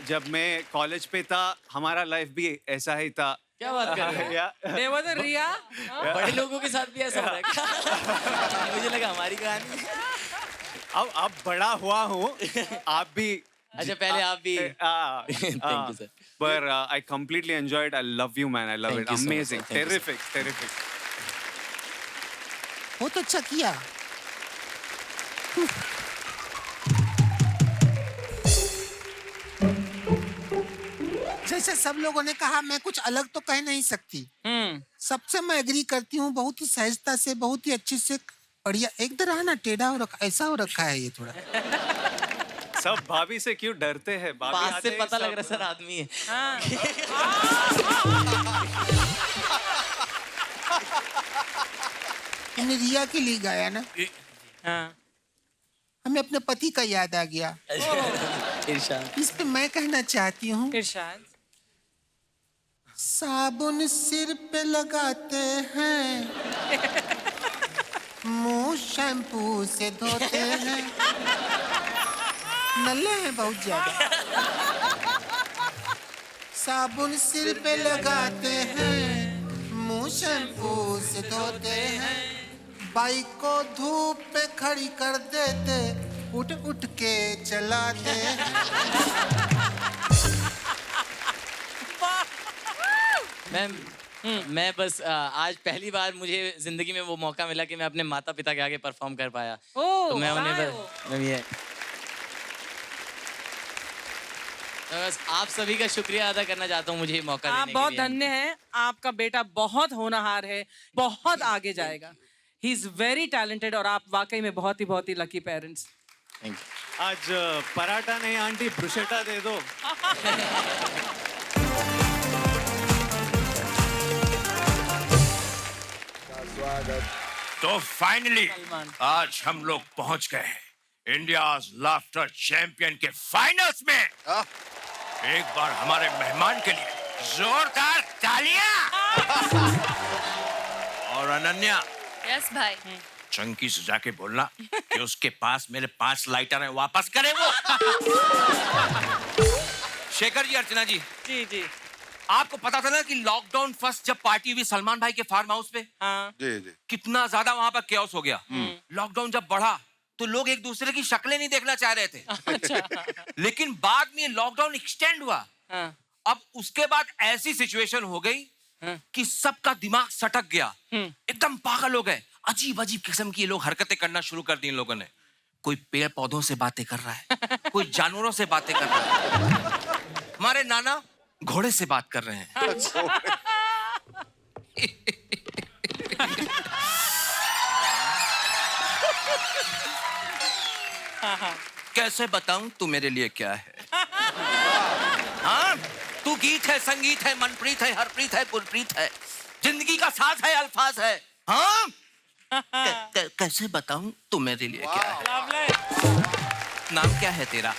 जब मैं कॉलेज पे था हमारा लाइफ भी ऐसा ही था। क्या बात कर रहे हैं? There was a रिया। बड़े लोगों के साथ भी ऐसा हो रहा है क्या? मुझे लगा हमारी कहानी। अब बड़ा हुआ हूँ, आप भी। अच्छा पहले आप भी। Thank you sir. But I completely enjoyed. I love you man. I love it. Amazing. Terrific. Terrific. बहुत अच्छा किया। जैसे सब लोगों ने कहा, मैं कुछ अलग तो कह नहीं सकती। सबसे मैं एग्री करती हूँ, बहुत ही सहजता से, बहुत ही अच्छे से, बढ़िया। एक तरह ना टेढ़ा हो रखा, ऐसा हो रखा है ये थोड़ा। सब भाभी से क्यों डरते हैं? पास से पता लग रहा है सर आदमी है। हमने रिया के लिए गाया ना, हमें अपने पति का याद आ गया। इरशाद। इस पे मैं कहना चाहती हूँ, इरशाद। साबुन सिर पे लगाते हैं, मुंह शैम्पू से धोते हैं, नल्ले हैं बहुत ज्यादा। साबुन सिर पे लगाते हैं, मुंह शैम्पू से धोते हैं, बाइक को धूप पे खड़ी कर देते, उठ उठ के चलाते हैं। मैं बस आज पहली बार मुझे जिंदगी में वो मौका मिला कि मैं अपने माता पिता के आगे परफॉर्म कर पाया। तो मैं उन्हें बस आप सभी का शुक्रिया अदा करना चाहता हूँ मुझे ये मौका देने के लिए। आप बहुत धन्य हैं, आपका बेटा बहुत होनहार है, बहुत आगे जाएगा। ही इज वेरी टैलेंटेड और आप वाकई में बहुत ही लकी पेरेंट्स। आज पराठा नहीं आंटी ब्रुशेटा दे दो. तो फाइनली आज हम लोग पहुंच गए इंडियाज लाफ्टर चैंपियन के फाइनल्स में. एक बार हमारे मेहमान के लिए जोरदार तालियां. और अनन्या, यस भाई. चंकी से जाके बोलना कि उसके पास मेरे 5 लाइटर हैं, वापस करे वो. शेखर जी, अर्चना जी, जी जी. आपको पता था ना कि लॉकडाउन फर्स्ट जब पार्टी हुई सलमान भाई के फार्म हाउस पे, हाँ. जी जी. कितना ज्यादा वहां पर केओस हो गया. लॉकडाउन जब बढ़ा तो लोग एक दूसरे की शक्लें नहीं देखना चाह रहे थे. लेकिन बाद में लॉकडाउन एक्सटेंड हुआ. हाँ. अब उसके बाद ऐसी सिचुएशन हो गई कि सबका दिमाग सटक गया, एकदम पागल हो गए. अजीब अजीब किस्म की ये लोग हरकतें करना शुरू कर दी इन लोगों ने. कोई पेड़ पौधों से बातें कर रहा है, कोई जानवरों से बातें कर रहा है. हमारे नाना घोड़े से बात कर रहे हैं. कैसे बताऊं तू मेरे लिए क्या है? हाँ, तू गीत है, संगीत है, मनप्रीत है, हरप्रीत है, गुरप्रीत है, जिंदगी का साथ है, अल्फाज है. हाँ, कैसे बताऊं तू मेरे लिए क्या है? नाम क्या है तेरा?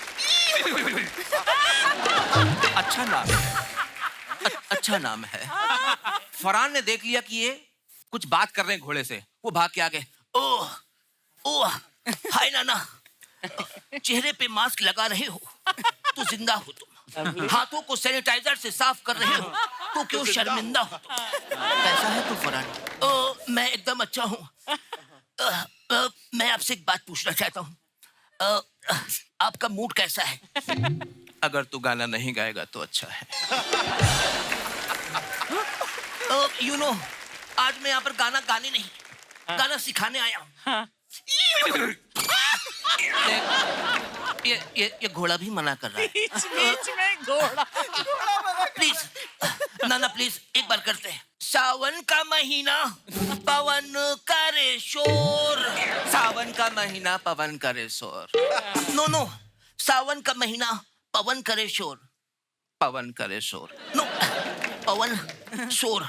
अच्छा नाम है. अच्छा नाम है. फरहान ने देख लिया कि ये कुछ बात कर रहे हैं घोड़े से. वो भाग के आ गए. ओह ओह, हाय नाना, चेहरे पे मास्क लगा रहे हो तो जिंदा हो तुम. हाथों को सैनिटाइजर से साफ कर रहे हो तो क्यों शर्मिंदा हो तुम. कैसा है तू फरहान? मैं एकदम अच्छा हूँ. मैं आपसे एक बात पूछना चाहता हूँ. आपका मूड कैसा है? अगर तू गाना नहीं गाएगा तो अच्छा है. यू नो, आज मैं यहाँ पर गाना गाने नहीं, गाना सिखाने आया हूँ. ये घोड़ा भी मना कर रहा है. बीच में घोड़ा. प्लीज नाना, प्लीज एक बार करते हैं. सावन का महीना पवन करे शोर. सावन का महीना पवन करे शोर. नो नो, सावन का महीना पवन करे शोर. पवन करे शोर. नो, पवन शोर.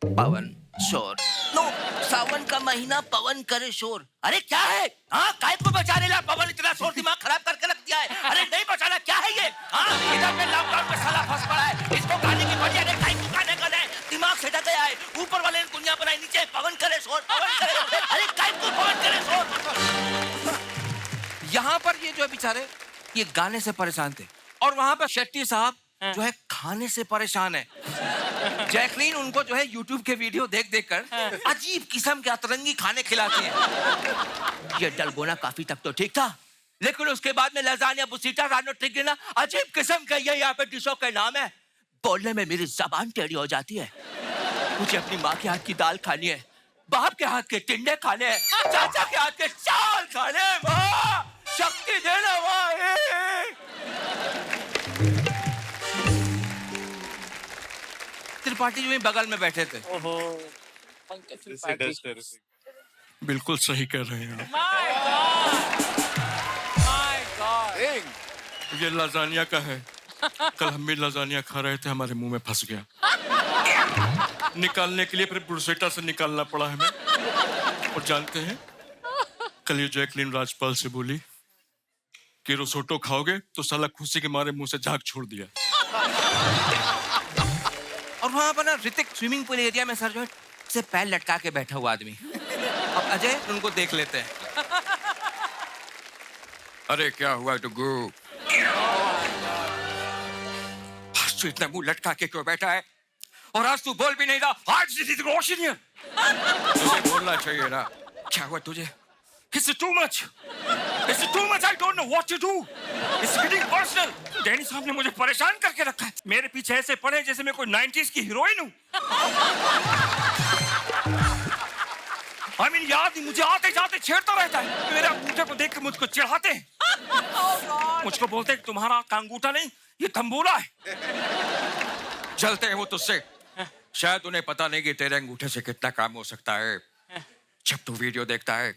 पवन शोर. नो, सावन का महीना पवन करे शोर. अरे क्या है? हाँ, काय को बचाने ला पवन इतना शोर दिमाग खराब करके रख दिया है. अरे नहीं बचाना, क्या है ये? हाँ, इधर पे लॉकडाउन में साला फंस पड़ा है. इसको गाने की वजह ने काय को गाने का है. दिमाग सेटा गया है. ऊपर वाले ने दुनिया बनाई, नीचे पवन करे शोर, पवन करे. अरे काय को पवन करे शोर. यहाँ पर ये जो बेचारे ये गाने से परेशान थे और वहां पर शेट्टी साहब जो है खाने से परेशान है. जैकलीन उनको जो है YouTube के वीडियो देख देख कर अजीब किस्म के अतरंगी खाने खिलाती है. ये डलगोना काफी तक तो ठीक था, लेकिन उसके बाद में लजानिया, बुसीटा, रानो ट्रिगिना, अजीब किस्म के ये यहाँ पे डिशों के नाम है. बोलने में मेरी जबान टेढ़ी हो जाती है. मुझे अपनी माँ के हाथ की दाल खानी है, बाप के हाथ के टिंडे खाने हैं, चाचा के हाथ के चावल खाने हैं. माँ, शक्ति देना माँ. त्रिपाठी जी बगल में बैठे थे. बिल्कुल सही कह रहे हैं. ये लाजानिया का है. कल हम भी लाजानिया खा रहे थे, हमारे मुंह में फंस गया. निकालने के लिए फिर बुरसेटा से निकालना पड़ा हमें. और जानते हैं, कल ये जैकलीन राजपाल से बोली कि रोसोटो खाओगे तो साला खुशी के मारे मुंह से झाग छोड़ दिया. और वहां पर ना ऋतिक स्विमिंग पूल एरिया में सर जो से पैर लटका के बैठा हुआ आदमी. अब अजय उनको देख लेते हैं. अरे क्या हुआ डुगू? आज तू इतना मुंह लटका के क्यों बैठा है? और आज तू बोल भी नहीं रहा. आज रोशन है. तुझे बोलना चाहिए ना. क्या हुआ तुझे? It's too much. It's too much. I don't know what to do. It's getting personal. Danny साहब ने मुझे परेशान करके रखा है. मेरे पीछे ऐसे पड़े जैसे मैं कोई 90s की हीरोइन हूँ. I mean, याद ही मुझे आते जाते छेड़ता रहता है. मेरे अंगूठे को देख के मुझको चिढ़ाते हैं. मुझको बोलते हैं तुम्हारा अंगूठा नहीं, ये तंबूरा है. चलते हैं वो तुझसे. शायद उन्हें पता नहीं कि तेरे अंगूठे से कितना काम हो सकता है. जब तू वीडियो देखता है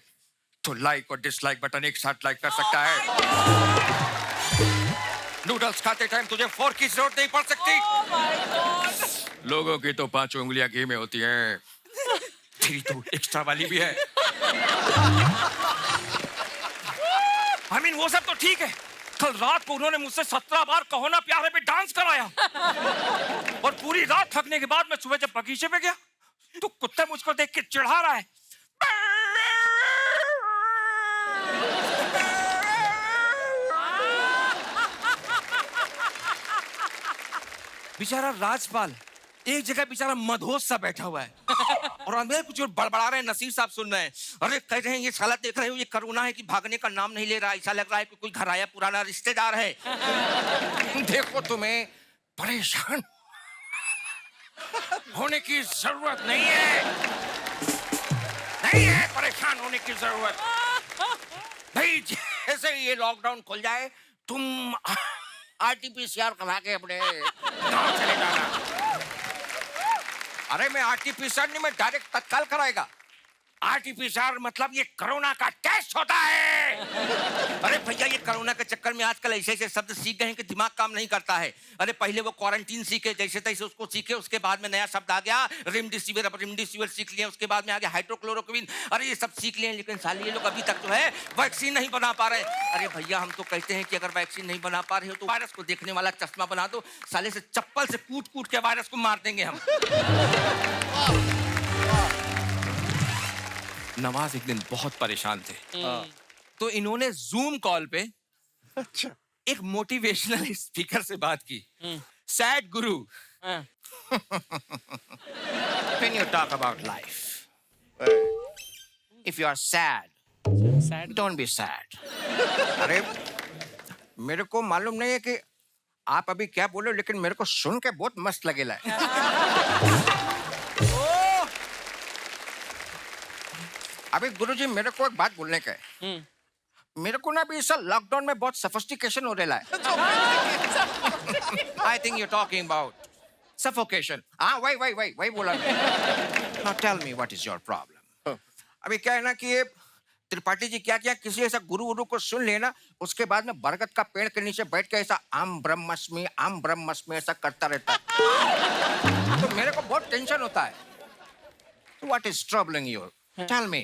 तो लाइक और डिसलाइक बटन एक साथ लाइक कर सकता है। नूडल्स खाते टाइम तुझे फोर्क की जरूरत नहीं पड़ सकती। लोगों की तो 5 उंगलियां घी में होती हैं, तेरी तो एक्स्ट्रा वाली भी है। I mean, वो सब तो ठीक है। कल रात को उन्होंने मुझसे 17 बार कहो ना प्यारे पे डांस कराया और पूरी रात थकने के बाद मैं सुबह जब बगीचे पे गया तो कुत्ता मुझको देख के चिढ़ा रहा है। बेचारा राजपाल एक जगह बेचारा मधोस सा बैठा हुआ है और अंदर कुछ और बड़बड़ा रहे हैं। नसीर साहब सुन रहे हैं। अरे कह रहे हैं ये साला देख रहे हो ये कोरोना है कि भागने का नाम नहीं ले रहा। ऐसा लग रहा है कि कोई घर आया पुराना रिश्तेदार है। देखो तुम्हें परेशान होने की जरूरत नहीं है, नहीं है परेशान होने की जरूरत। भाई जैसे ये लॉकडाउन खुल जाए तुम आरटीपीसीआर करा के अपने गांव चले जाना। अरे मैं आरटीपीसीआर नहीं, मैं डायरेक्ट तत्काल कराएगा। आरटीपीसीआर मतलब ये कोरोना का टेस्ट होता है। अरे भैया ये कोरोना के चक्कर में आजकल ऐसे ऐसे शब्द सीख गए हैं कि दिमाग काम नहीं करता है। अरे पहले वो क्वारंटीन सीखे जैसे तैसे उसको सीखे, उसके बाद में नया शब्द आ गया रेमडेसिविर। अब रेमडेसिविर सीख लिया, उसके बाद में आ गया हाइड्रोक्लोरोक्विन। अरे ये सब सीख लिए लेकिन साले ये लोग अभी तक जो है वैक्सीन नहीं बना पा रहे। अरे भैया हम तो कहते हैं कि अगर वैक्सीन नहीं बना पा रहे हो तो वायरस को देखने वाला चश्मा बना दो। साले से चप्पल से कूट कूट के वायरस को मार देंगे हम। नवाज एक दिन बहुत परेशान थे तो इन्होंने जूम कॉल पे एक मोटिवेशनल स्पीकर से बात की। Sad Guru when you talk about life if you are sad don't be sad। अरे मेरे को मालूम नहीं है कि आप अभी क्या बोले लेकिन मेरे को सुन के बहुत मस्त लगेला है। अभी गुरुजी मेरे को एक बात बोलने का है। मेरे को ना अभी इस लॉकडाउन में बहुत सफिस्टिकेशन हो रहा है। I think you're talking about suffocation। हाँ वही बोला। Now tell me what is your problem। अभी क्या है ना कि ये त्रिपाठी जी क्या किया किसी ऐसा गुरु को सुन लेना उसके बाद में बरगद का पेड़ के नीचे बैठ के ऐसा आम ब्रह्मस्मि ऐसा करता रहता है तो मेरे को बहुत टेंशन होता है। What is troubling you? Tell me।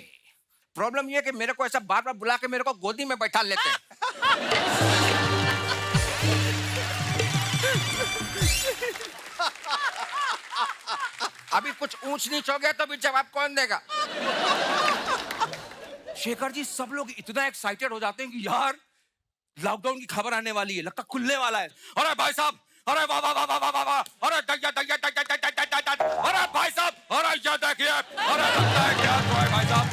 Problem ये कि मेरे को ऐसा बार बार बुला के मेरे को गोदी में बैठा लेते हैं। अभी कुछ ऊंच नीच हो गया तो भी जवाब कौन देगा? शेखर जी सब लोग इतना एक्साइटेड हो जाते हैं कि यार लॉकडाउन की खबर आने वाली है, लगता खुलने वाला है। अरे भाई साहब, अरे वाह वाह वाह वाह वाह वाह, अरे दैया दैया दैया दैया दैया, अरे भाई साहब, अरे ये देखिए, अरे लगता है क्या तो है भाई साहब,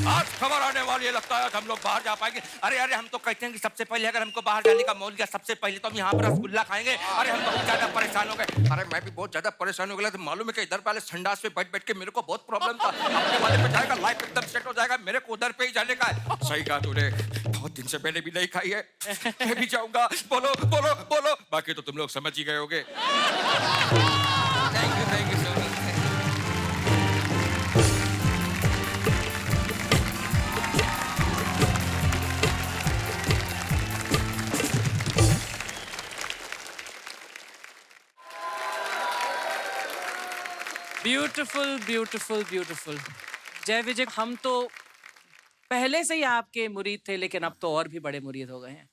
आज खबर आने वाली है, लगता है हम लोग बाहर जा पाएंगे। अरे हम तो कहते हैं कि सबसे पहले अगर हमको बाहर जाने का मौल गया सबसे पहले तो हम यहाँ पर रसगुल्ला खाएंगे। अरे हम बहुत ज्यादा परेशान हो गए। अरे मैं भी बहुत ज्यादा परेशान हो गया तो मालूम है कि इधर पहले संडास पे बैठ के मेरे को बहुत प्रॉब्लम था। अपने वाले पे जाएगा लाइफ एकदम सेट हो जाएगा, मेरे को उधर पे ही जाने का है। सही कहा तूने, बहुत दिन से मैंने भी नहीं खाई है, मैं भी जाऊंगा। बोलो बोलो बोलो, बाकी तो तुम लोग समझ ही गए होगे। Thank you so much. Beautiful beautiful beautiful. जय विजय, हम तो पहले से ही आपके मुरीद थे लेकिन अब तो और भी बड़े मुरीद हो गए हैं।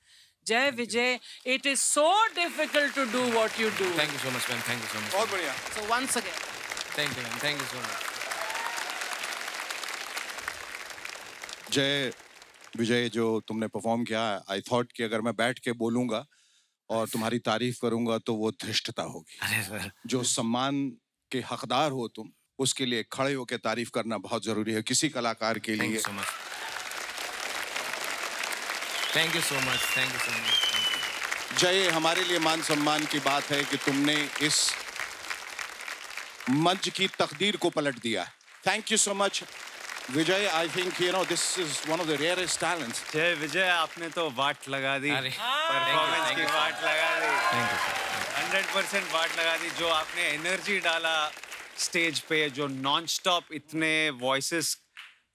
Jay Vijay, it is so difficult to do what you do. Thank you so much ma'am, thank you so much. बहुत बढ़िया। So once again thank you ma'am, thank you so much. Jay Vijay, जो तुमने परफॉर्म किया, आई थॉट कि अगर मैं बैठ के बोलूंगा और तुम्हारी तारीफ करूंगा तो वो धृष्टता होगी। अरे सर, जो सम्मान के हकदार हो तुम, उसके लिए खड़े होकर तारीफ करना बहुत जरूरी है किसी कलाकार के लिए। Thank you so much, thank you so much, thank you so much. जय, हमारे लिए मान सम्मान की बात है कि तुमने इस मंच की तकदीर को पलट दिया। Thank you so much Vijay. I think you know this is one of the rarest talents. जय विजय, आपने तो वाट लगा दी, परफॉर्मेंस की वाट लगा दी, 100% वाट लगा दी। जो आपने एनर्जी डाला स्टेज पे, जो नॉन स्टॉप इतने वॉइसेस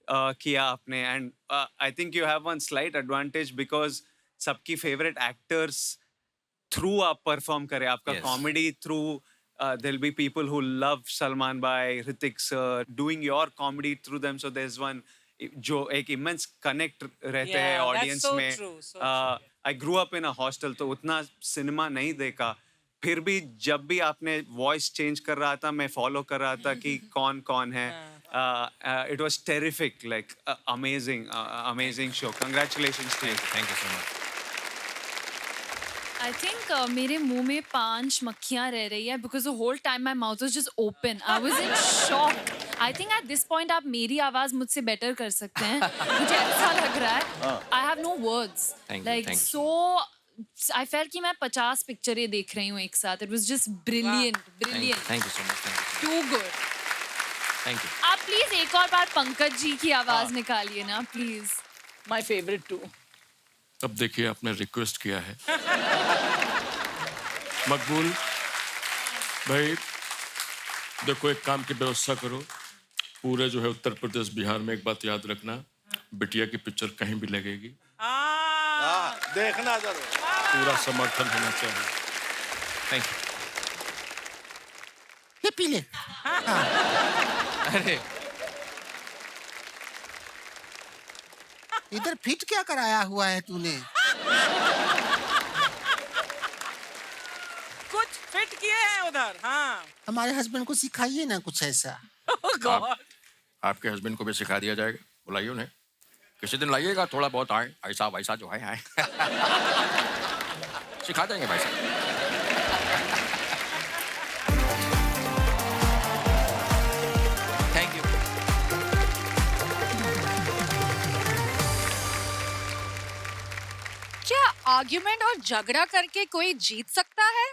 किया आपने and I think you have one slight advantage because सबकी फेवरेट एक्टर्स थ्रू आप परफॉर्म करें आपका comedy through there'll be people who love Salman Bhai, Hrithik sir, doing your comedy through them. So there's one जो एक immense connect रहते हैं audience में. I grew up in a hostel तो उतना सिनेमा नहीं देखा. फिर भी जब भी आपने voice change कर रहा था मैं follow कर रहा था कि कौन कौन है. It was terrific, like amazing show. Congratulations to you. Thank you so much. I think मेरे मुंह में 5 मक्खियां रह रही है because the whole time my mouth was just open. I was in shock. I think at this point आप मेरी आवाज मुझसे better कर सकते हैं. मुझे ऐसा लग रहा है. I have no words. Like so, I felt कि मैं 50 पिक्चरें देख रही हूँ एक साथ. It was just brilliant. Thank you so much. Thank you. Too good. Thank you. आप प्लीज एक और बार पंकज जी की आवाज निकालिए ना प्लीज. My favorite too. अब देखिए आपने रिक्वेस्ट किया है मकबूल भाई. देखो एक काम की व्यवस्था करो. पूरे जो है उत्तर प्रदेश बिहार में एक बात याद रखना, बिटिया की पिक्चर कहीं भी लगेगी देखना जरूर. पूरा समर्थन होना चाहिए. Thank you. ये पी ले. अरे इधर फिट क्या कराया हुआ है तूने? कुछ फिट किए हैं उधर. हाँ हमारे हस्बैंड को सिखाइए ना कुछ ऐसा. आपके हस्बैंड को भी सिखा दिया जाएगा. बुलाइए उन्हें, किसी दिन लाइएगा, थोड़ा बहुत आए ऐसा वैसा जो है आए. सिखा देंगे भाई साहब. Thank you. क्या आर्ग्यूमेंट और झगड़ा करके कोई जीत सकता है?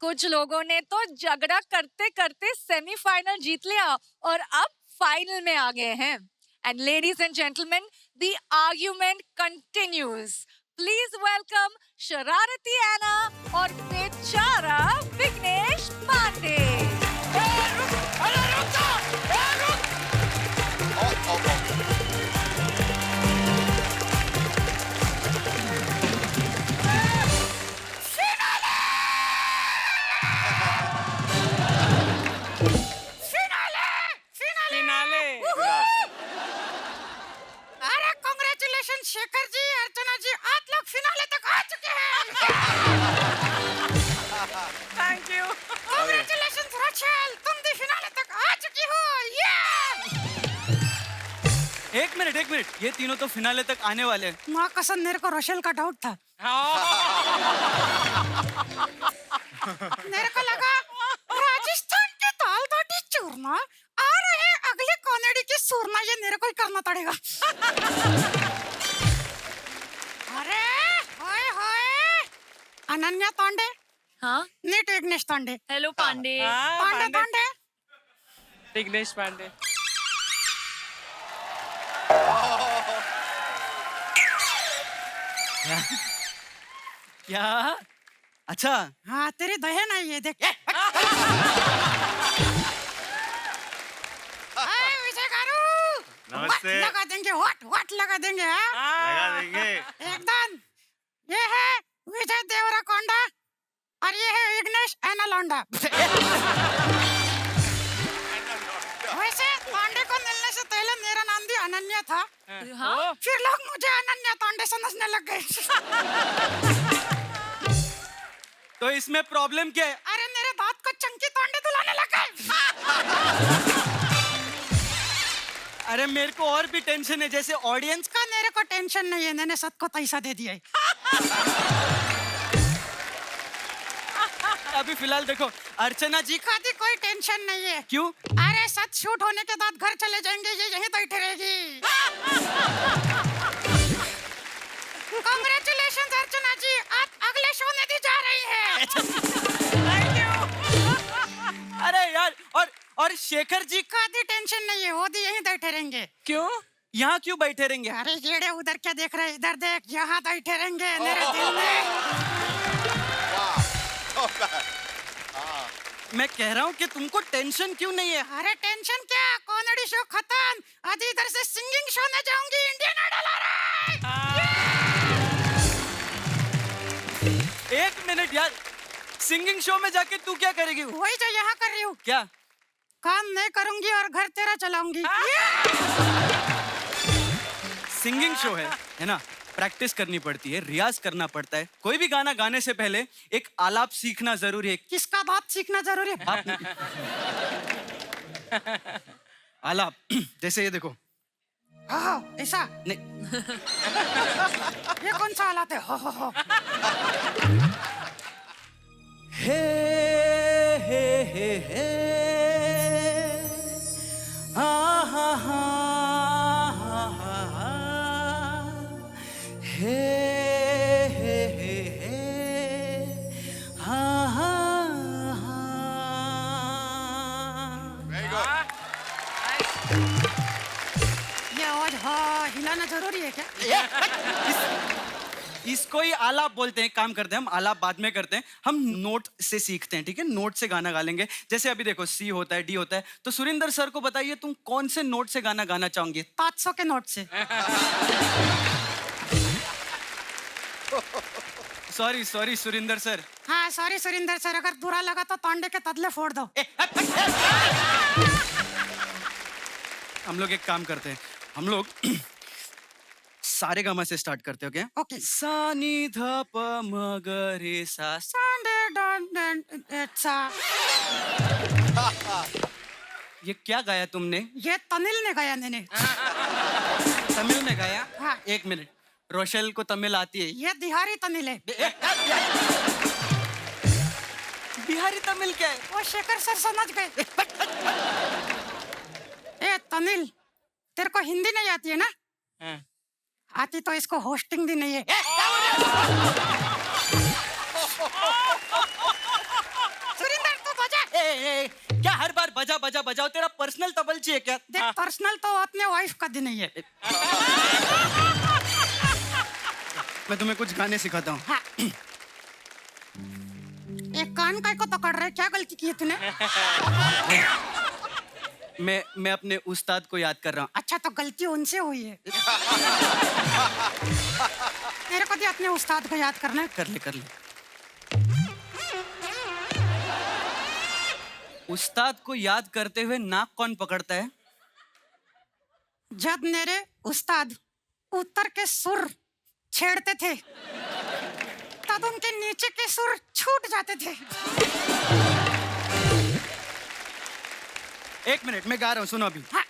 कुछ लोगों ने तो झगड़ा करते करते सेमीफाइनल जीत लिया और अब फाइनल में आ गए हैं. And ladies and gentleman, the argument continues. Please welcome शरारती एना और बेचारा विघ्नेश पांडे. अरे कांग्रेचुलेशन शेखर जी, अर्चना जी, आप लोग फिनाले तक आ चुके हैं. Thank you. कांग्रेचुलेशन रचेल, तुम भी फिनाले तक आ चुकी हो. एक मिनट, ये तीनों तो फिनाले तक आने वाले हैं. माँ कसम मेरे को रोशेल का डाउट था. मेरे को लगा राजस्थान के दाल बाटी चूरमा आ रहे अगले कॉमेडी की सूरमा, ये मेरे को ही करना पड़ेगा. अरे होए होए, अनन्या पांडे. हाँ नीट विघ्नेश पांडे. हेलो पांडे. पांडे विघ्नेश पांडे. क्या? अच्छा. हाँ तेरी बहन है ये, देख. विजय गारू, नमस्ते. लगा देंगे वाट लगा देंगे. लगा देंगे एकदम. ये है विजय देवराकोंडा और ये है विघ्नेश एनालोंडा. वैसे पांडे को मिलने से पहले मेरा नाम भी अनन्या था. हाँ? फिर लोग मुझे अनन्या पांडे समझने लग गए. तो इसमें प्रॉब्लम क्या है? अरे मेरे बात को चंकी पांडे दुलाने लग गए. अरे मेरे को और भी टेंशन है, जैसे ऑडियंस का. मेरे को टेंशन नहीं है, मैंने सबको पैसा दे दिया है. अभी फिलहाल देखो अर्चना जी का भी कोई टेंशन नहीं है. क्यों? अरे सच शूट होने के बाद घर चले जाएंगे, ये यहीं बैठे रहेगी. कांग्रेचुलेशन अर्चना जी, आप अगले शो में भी जा रही हैं. Thank you. अरे यार, और शेखर जी का भी टेंशन नहीं है, वो भी यहीं बैठे रहेंगे. क्यों? यहाँ क्यों बैठे रहेंगे? अरे येड़े उधर क्या देख रहे हैं, इधर देख. यहाँ बैठे रहेंगे मेरे दिल में. मैं कह रहा हूँ कि तुमको टेंशन क्यों नहीं है? अरे टेंशन क्या, कॉमेडी कॉमेडी शो खत्म, आज इधर से सिंगिंग शो में जाऊंगी। इंडियन आइडल आ रहा है। 1 मिनट यार, सिंगिंग शो में जाके तू क्या करेगी? वही जो यहाँ कर रही हूँ, क्या? काम नहीं करूंगी और घर तेरा चलाऊंगी। सिंगिंग शो है ना? प्रैक्टिस करनी पड़ती है, रियाज करना पड़ता है। कोई भी गाना गाने से पहले एक आलाप सीखना जरूरी है। किसका बाप सीखना जरूरी है? बाप नहीं। आलाप जैसे ये देखो। हाँ, ऐसा नहीं। ये कौन सा हालत है? हो। हे हे हा हा हा हे हा हा हा। ये आवाज हाँ हिलाना जरूरी है क्या? इसको ही आलाप बोलते हैं। काम करते हैं हम, आलाप बाद में करते हैं। हम नोट से सीखते हैं, ठीक है? नोट से गाना गा लेंगे। जैसे अभी देखो, सी होता है, डी होता है। तो सुरिंदर सर को बताइए, तुम कौन से नोट से गाना गाना चाहोगे? 500 के नोट से। Sorry Surinder sir. हाँ सॉरी सुरिंदर सर, अगर बुरा लगा तो तांडे के तदले फोड़ दो। हम लोग एक काम करते हैं, हम लोग सारे गामा से स्टार्ट करते हो क्या? ओके। सा नी ध प म ग रे सा। ये क्या गाया तुमने? ये तमिल में गाया मैंने। तमिल में गाया? हाँ। 1 मिनट, रोशेल को तमिल आती है? ये बिहारी तमिल है। बिहारी तमिल क्या है? वो शेखर सर समझ गए। ए तमिल, तेरे को हिंदी नहीं आती है ना? आती तो इसको होस्टिंग भी नहीं है। सुरिंदर तू बजा। क्या हर बार बजा बजा बजाओ? तेरा पर्सनल तबलची है क्या? देख पर्सनल तो अपने वाइफ का भी नहीं है। मैं तुम्हें कुछ गाने सिखाता हूँ। हाँ। एक कान काय को पकड़ रहे, क्या गलती की है तूने? मैं अपने उस्ताद को याद कर रहा हूँ। अच्छा तो गलती उनसे हुई है। तेरे को भी अपने उस्ताद को याद करना है। कर ले। उस्ताद को याद करते हुए नाक कौन पकड़ता है? जब मेरे उस्ताद उत्तर के सुर छेड़ते थे तब उनके नीचे के सुर छूट जाते थे। 1 मिनट, मैं गा रहा हूँ, सुनो अभी। हाँ।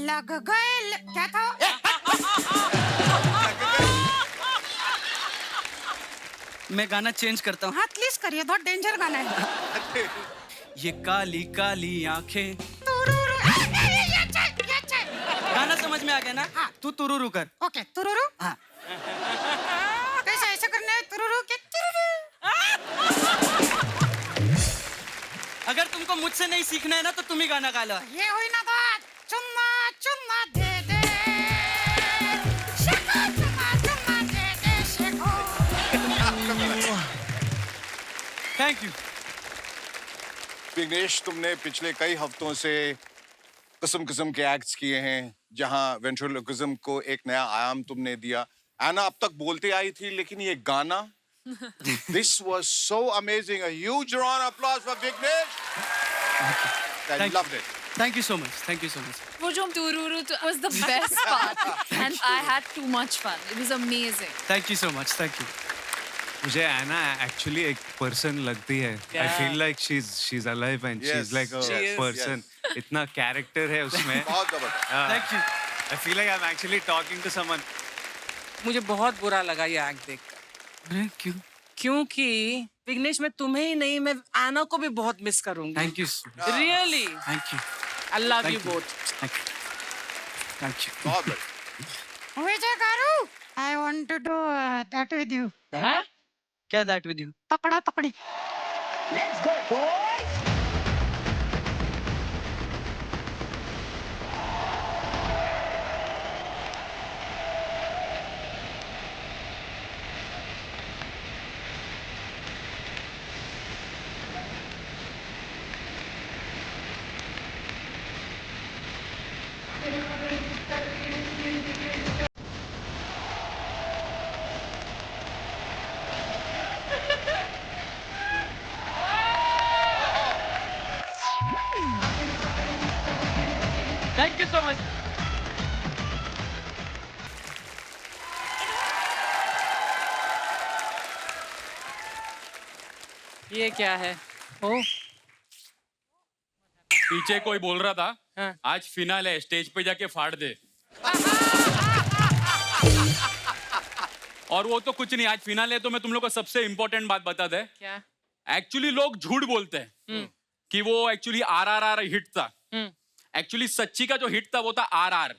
लग गए क्या था? मैं गाना चेंज करता हूँ। हाँ प्लीज करिए, बहुत डेंजर गाना है। ये काली काली आंखें। गाना समझ में आ गया ना? हाँ। तू तुरुरु कर। ओके तुरुरु। हाँ। कैसे ऐसे करना है? तुरुरु के तुरुरु। अगर तुमको मुझसे नहीं सीखना है ना तो तुम ही गाना गा लो। ये हुई ना बात, चुम्मा चुम्मा दे दे, शेखो चुम्मा चुम्मा दे दे शेखो। Thank you. विघ्नेश, तुमने पिछले कई हफ्तों से किस्म किस्म के एक्ट्स किए हैं जहां वेंट्रिलोक्विज्म को एक नया आयाम तुमने दिया। एना अब तक बोलते आई थी, लेकिन ये गाना, this was so amazing. A huge round of applause for Vignesh. I loved it. Thank you so much. Thank you so much. वो जो tururu was the best part and I had too much fun. It was amazing. Thank you so much. Thank you. मुझे एना actually एक person लगती है. I feel like she's alive and she's like a person. इतना character है उसमें. बहुत जबरदस्त. Thank you. I feel like I'm actually talking to someone. मुझे बहुत बुरा लगा ये एक्ट देखकर। क्यों? क्योंकि विघ्नेश, मैं तुम्हें ही नहीं, मैं आना को भी बहुत मिस करूंगी। Thank you. Really. Thank you. I love Thank you you. both. Thank you. बहुत बढ़िया. विजय गारू, I want to do that with you. क्या that with you? पकड़ा पकड़ी। Let's go, boys! Thank you so much. ये क्या है? ओ पीछे कोई बोल रहा था आज फिनाल है, स्टेज पे जाके फाड़ दे। और वो तो कुछ नहीं, आज फिनाल है तो मैं तुम लोग को सबसे इंपॉर्टेंट बात बता दे। क्या? एक्चुअली लोग झूठ बोलते हैं कि वो एक्चुअली RRR हिट था। एक्चुअली सच्ची का जो हिट था वो था RR,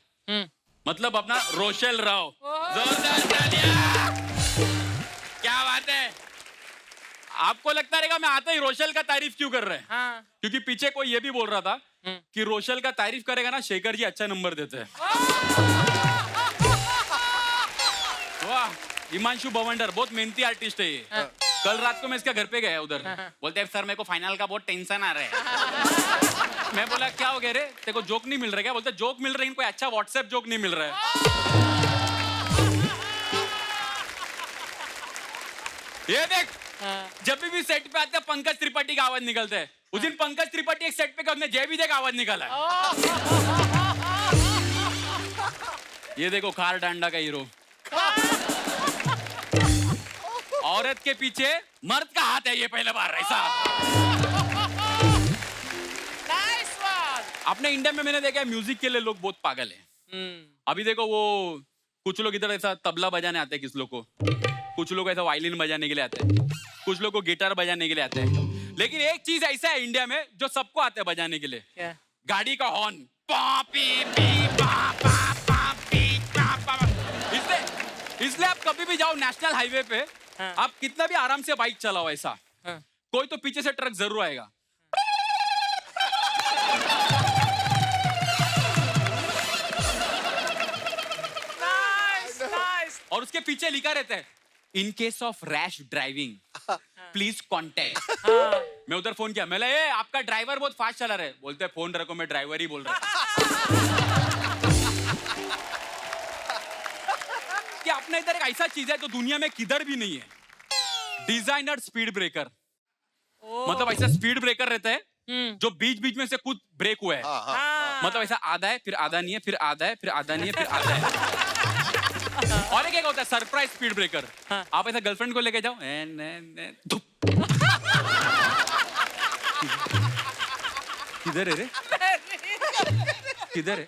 मतलब अपना रोशेल राव। जोरदार तालियां। क्या बात है। आपको लगता रहेगा मैं आते ही रोशेल का तारीफ क्यों कर रहे हैं? क्योंकि पीछे कोई ये भी बोल रहा था कि रोशेल का तारीफ करेगा ना शेखर जी अच्छा नंबर देते हैं। वाह, हिमांशु भवंडर बहुत मेहनती आर्टिस्ट है ये। कल रात को मैं इसके घर पे गया उधर, बोलते हैं सर मेरे को फाइनल का बहुत टेंशन आ रहा है। मैं बोला क्या हो गया रे, तेरे को जोक नहीं मिल रहा क्या? बोलते जोक मिल रहा है, कोई अच्छा व्हाट्सएप जोक नहीं मिल रहा है। ये देख, जब भी सेट पे आते हैं पंकज त्रिपाठी का आवाज निकलता है। उस दिन पंकज त्रिपाठी एक सेट पे का जय विजय का आवाज निकाला है। ये देखो खार डांडा का हीरो। औरत के पीछे मर्द का हाथ है, ये पहले बार ऐसा। अपने इंडिया में मैंने देखा है म्यूजिक के लिए लोग बहुत पागल हैं। अभी देखो वो कुछ लोग इधर ऐसा तबला बजाने आते हैं, किस लोग को, कुछ लोग ऐसा वायलिन बजाने के लिए आते हैं, कुछ लोग को गिटार बजाने के लिए आते हैं। लेकिन एक चीज ऐसा है इंडिया में जो सबको आता है बजाने के लिए। क्या? गाड़ी का हॉर्न। इसलिए आप कभी भी जाओ नेशनल हाईवे पे, आप कितना भी आराम से बाइक चलाओ ऐसा, कोई तो पीछे से ट्रक जरूर आएगा। और उसके पीछे लिखा रहता है in case of rash driving please contact. मैं उधर फोन किया, मैं ए आपका ड्राइवर बहुत फास्ट चला रहा है। बोलते हैं फोन रखो, मैं ड्राइवर ही बोल रहा कि अपने इधर एक ऐसा चीज है जो दुनिया में किधर भी नहीं है, डिजाइनर स्पीड ब्रेकर। मतलब ऐसा स्पीड ब्रेकर रहता है जो बीच बीच में से कुछ ब्रेक हुआ है। मतलब ऐसा आधा है फिर आधा नहीं है, फिर आधा है फिर आधा नहीं है, फिर आधा है। और एक होता है सरप्राइज स्पीड ब्रेकर। आप ऐसा गर्लफ्रेंड को लेके जाओ, किधर है रे, किधर है,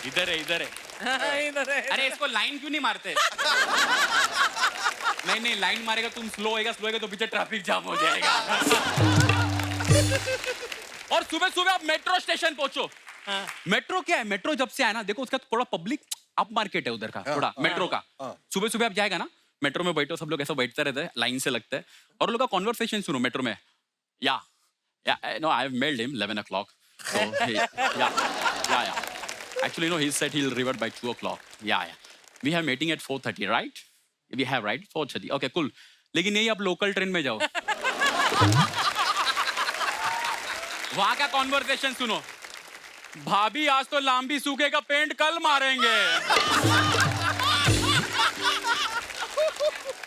इधर है, इधर है। अरे इसको लाइन क्यों नहीं मारते? नहीं नहीं, लाइन मारेगा तुम स्लो होएगा तो पीछे ट्रैफिक जाम हो जाएगा। और सुबह सुबह आप मेट्रो स्टेशन पहुंचो। मेट्रो क्या है, मेट्रो जब से आया ना, देखो उसका थोड़ा पब्लिक अप मार्केट है उधर का, थोड़ा मेट्रो का। सुबह सुबह आप जाएगा ना मेट्रो में, बैठो, सब लोग ऐसा बैठते रहते हैं, लाइन से लगते हैं, और लोग का कॉन्वर्सेशन सुनो मेट्रो में। या no I have mailed him 11 o'clock. So yeah. Actually, no, he said he'll revert by 2 o'clock. Yeah. We have meeting at 4:30, right? We have, right? 4:30. Okay, cool. लेकिन यही आप लोकल ट्रेन में जाओ, वहां का कॉन्वर्सेशन सुनो। भाभी आज तो लांबी सूखे का पेंट कल मारेंगे।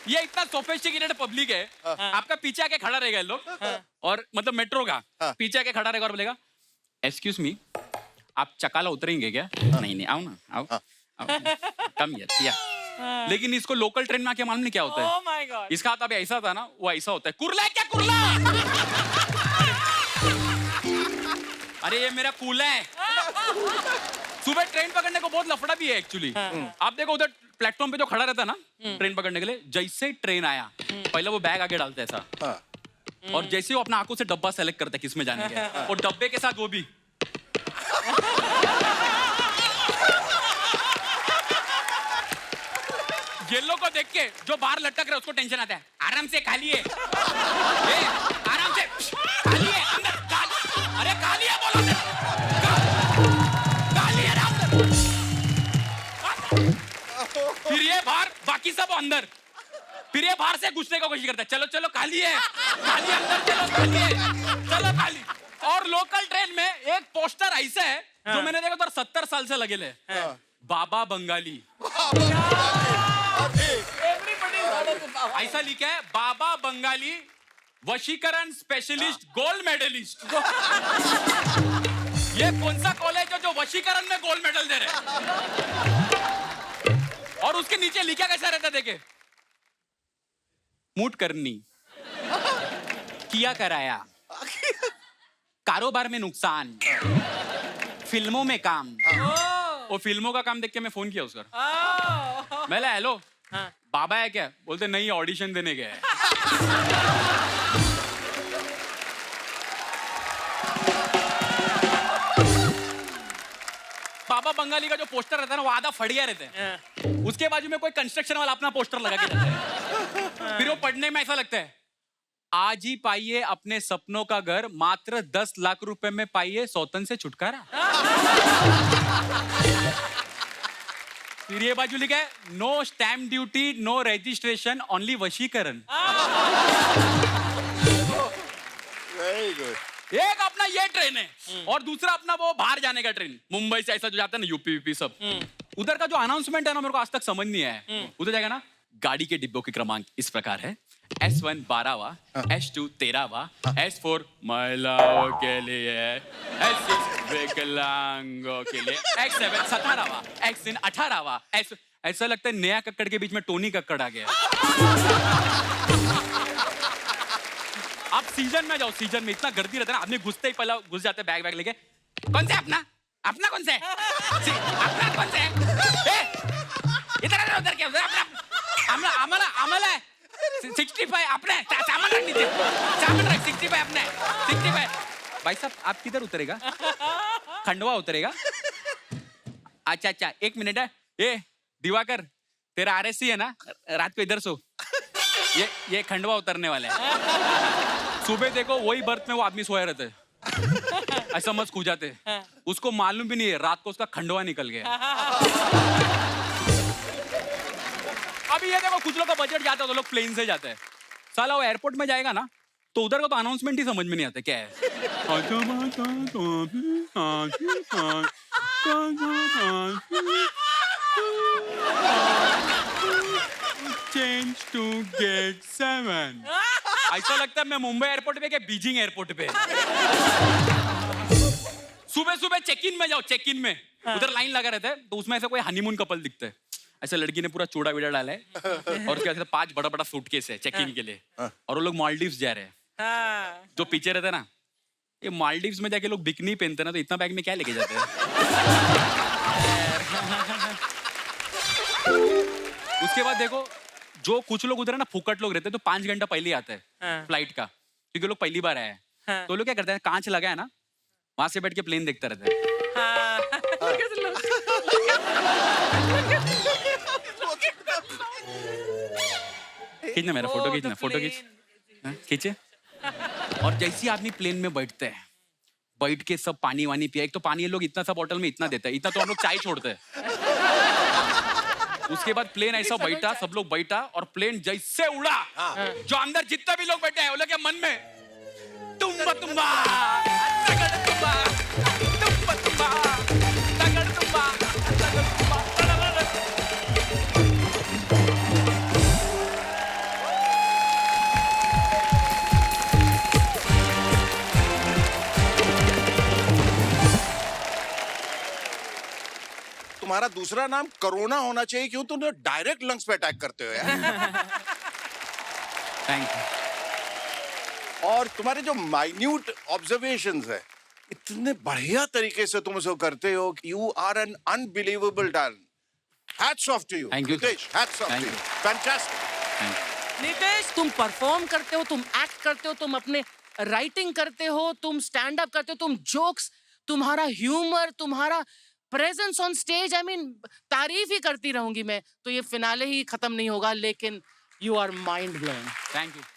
ये इतना सोफिस्टिकेटेड पब्लिक है, आपका पीछे आके खड़ा रहेगा लोग, और मतलब मेट्रो का पीछे आके खड़ा रहेगा और बोलेगा एक्सक्यूज मी आप चकाला उतरेंगे क्या? नहीं आओ ना, आओ कम या। लेकिन इसको लोकल ट्रेन में आके मालूम नहीं क्या होता है। Oh my God. इसका हाथ अभी ऐसा था ना, वो ऐसा होता है, कुर्ला है क्या कुर्ला? अरे ये मेरा कूला है। सुबह ट्रेन पकड़ने को बहुत लफड़ा भी है एक्चुअली। आप देखो उधर प्लेटफॉर्म पे जो खड़ा रहता है ना ट्रेन पकड़ने के लिए, जैसे ट्रेन आया पहले वो बैग आगे डालता है ऐसा, और जैसे वो अपना आंखों से डब्बा सेलेक्ट करता है किसमें जाने का, और डब्बे के साथ वो भी। येलो को देख के जो बाहर लटक रहा है उसको टेंशन आता है, आराम से खा लिए, आराम से खा लिए, अंदर अरे खा लिया बोलो, खा लिए ना अंदर। फिर ये बाहर, बाकी सब अंदर, फिर ये बाहर से घुसने की कोशिश करता है, चलो चलो खा लिए अंदर, चलो खा लिए, चलो खा लिए। और लोकल ट्रेन में एक पोस्टर ऐसा है जो मैंने देखा तो 70 साल से लगे ले, बाबा बंगाली। ऐसा लिखा है बाबा बंगाली वशीकरण स्पेशलिस्ट गोल्ड मेडलिस्ट। ये कौन सा कॉलेज है जो वशीकरण में गोल्ड मेडल दे रहे हैं? और उसके नीचे लिखा कैसा रहता देखे? मूट करनी, किया कराया, कारोबार में नुकसान, फिल्मों में काम। वो फिल्मों का काम देख के मैं फोन किया उसका। मैं हेलो, बाबा है क्या? बोलते नहीं, ऑडिशन देने गए हैं। बाबा बंगाली का जो पोस्टर रहता है ना, वो आधा फड़िया रहते हैं। उसके बाजू में कोई कंस्ट्रक्शन वाला अपना पोस्टर लगा के रहता है। फिर वो पढ़ने में ऐसा लगता है, आज ही पाइए अपने सपनों का घर, मात्र 10 लाख रुपए में पाइए सौतन से छुटकारा। फिर ये बाजू लिखा है, no stamp duty, no registration, only वशीकरण। Very good. एक अपना ये ट्रेन है और दूसरा अपना वो बाहर जाने का ट्रेन, मुंबई से ऐसा जो जाता है ना, यूपी यूपी सब। उधर का जो अनाउंसमेंट है ना, मेरे को आज तक समझ नहीं आया। उधर जाएगा ना, गाड़ी के डिब्बों के क्रमांक इस प्रकार है: S1 12वां, S2 13वां, S4 महिलाओं के लिए, S6 विकलांगों के लिए, X7 17वां, X9 18वां। ऐसा लगता है नया कक्कड़ के बीच में टोनी कक्कड़ आ गया। आप सीजन में जाओ, सीजन में इतना गर्दी रहता है ना, आदमी घुसते ही पहला घुस जाते बैग बैग लेके। कौन सा अपना? अपना कौन सा है? अपना कौन सा है? इधर उधर क्या अपना? आम्हाला है 65 अपने सामान रख नीचे, सामान रख 65 अपने 65। भाई साहब आप किधर उतरेगा? खंडवा उतरेगा? अच्छा 1 मिनट है। ये दिवाकर, तेरा RSC है ना, रात को इधर सो। ये खंडवा उतरने वाले हैं। सुबह देखो वही बर्थ में वो आदमी सोया रहता है, ऐसा मस्त खो जाते। उसको मालूम भी नहीं है रात को उसका खंडवा निकल गया। अभी ये देखो कुछ लोग का बजट जाता है तो लोग प्लेन से जाते हैं। साला वो एयरपोर्ट में जाएगा ना तो उधर का तो अनाउंसमेंट ही समझ में नहीं आता क्या है। Change to gate 7। ऐसा लगता है मैं मुंबई एयरपोर्ट पे क्या बीजिंग एयरपोर्ट पे। सुबह सुबह चेक इन में जाओ, चेक इन में उधर लाइन लगा रहता है तो उसमें ऐसा कोई हनीमून कपल दिखता है। ऐसा लड़की ने पूरा चूड़ा विड़ा डाला है और उसके बाद 5 बड़ा बड़ा सूटकेस है चेक इन के लिए, और वो लोग मालदीव्स जा रहे हैं। जो पीछे रहता है ना, ये मालदीव्स में जाके लोग बिकनी पहनते ना, तो इतना बैग में क्या लेके जाते हैं। उसके बाद देखो जो कुछ लोग उधर है ना, फुकट लोग रहते हैं तो 5 घंटा पहले ही आता है फ्लाइट का, क्योंकि लोग पहली बार आए हैं। तो लोग क्या करते हैं, कांच लगा है ना, वहां से बैठ के प्लेन देखता रहता है। खींचना मेरा फोटो, खींचना फोटो खींचे। और जैसे आदमी प्लेन में बैठते हैं, बैठ के सब पानी वानी पिया। एक तो पानी ये लोग इतना सा बॉटल में इतना देता है, इतना तो हम लोग चाय छोड़ते हैं। उसके बाद प्लेन ऐसा बैठा, सब लोग बैठा और प्लेन जैसे उड़ा, जो अंदर जितने भी लोग बैठे हैं वो लोग के मन में तुम्बा तुम्बा तगड़ तुम्बा तुम्बा तुम्बा तगड़ तुम्बा तगड़ तुम्बा। तुम्हारा दूसरा नाम कोरोना होना चाहिए, क्यों तुम डायरेक्ट लंग्स पे अटैक करते हो यार। Thank you. और तुम्हारे जो माइन्यूट ऑब्जर्वेशंस है, इतने बढ़िया तरीके से तुम उसको करते हो। You are an unbelievable talent. Hats off to you Nitesh, hats off to you, fantastic. Nitesh, तुम परफॉर्म करते हो, तुम एक्ट करते हो, तुम अपने राइटिंग करते हो, तुम स्टैंड अप करते हो, तुम जोक्स, तुम्हारा ह्यूमर, तुम्हारा presence on stage, I mean तारीफ ही करती रहूंगी मैं। तो ये फिनाले ही खत्म नहीं होगा, लेकिन you are mind blowing. Thank you.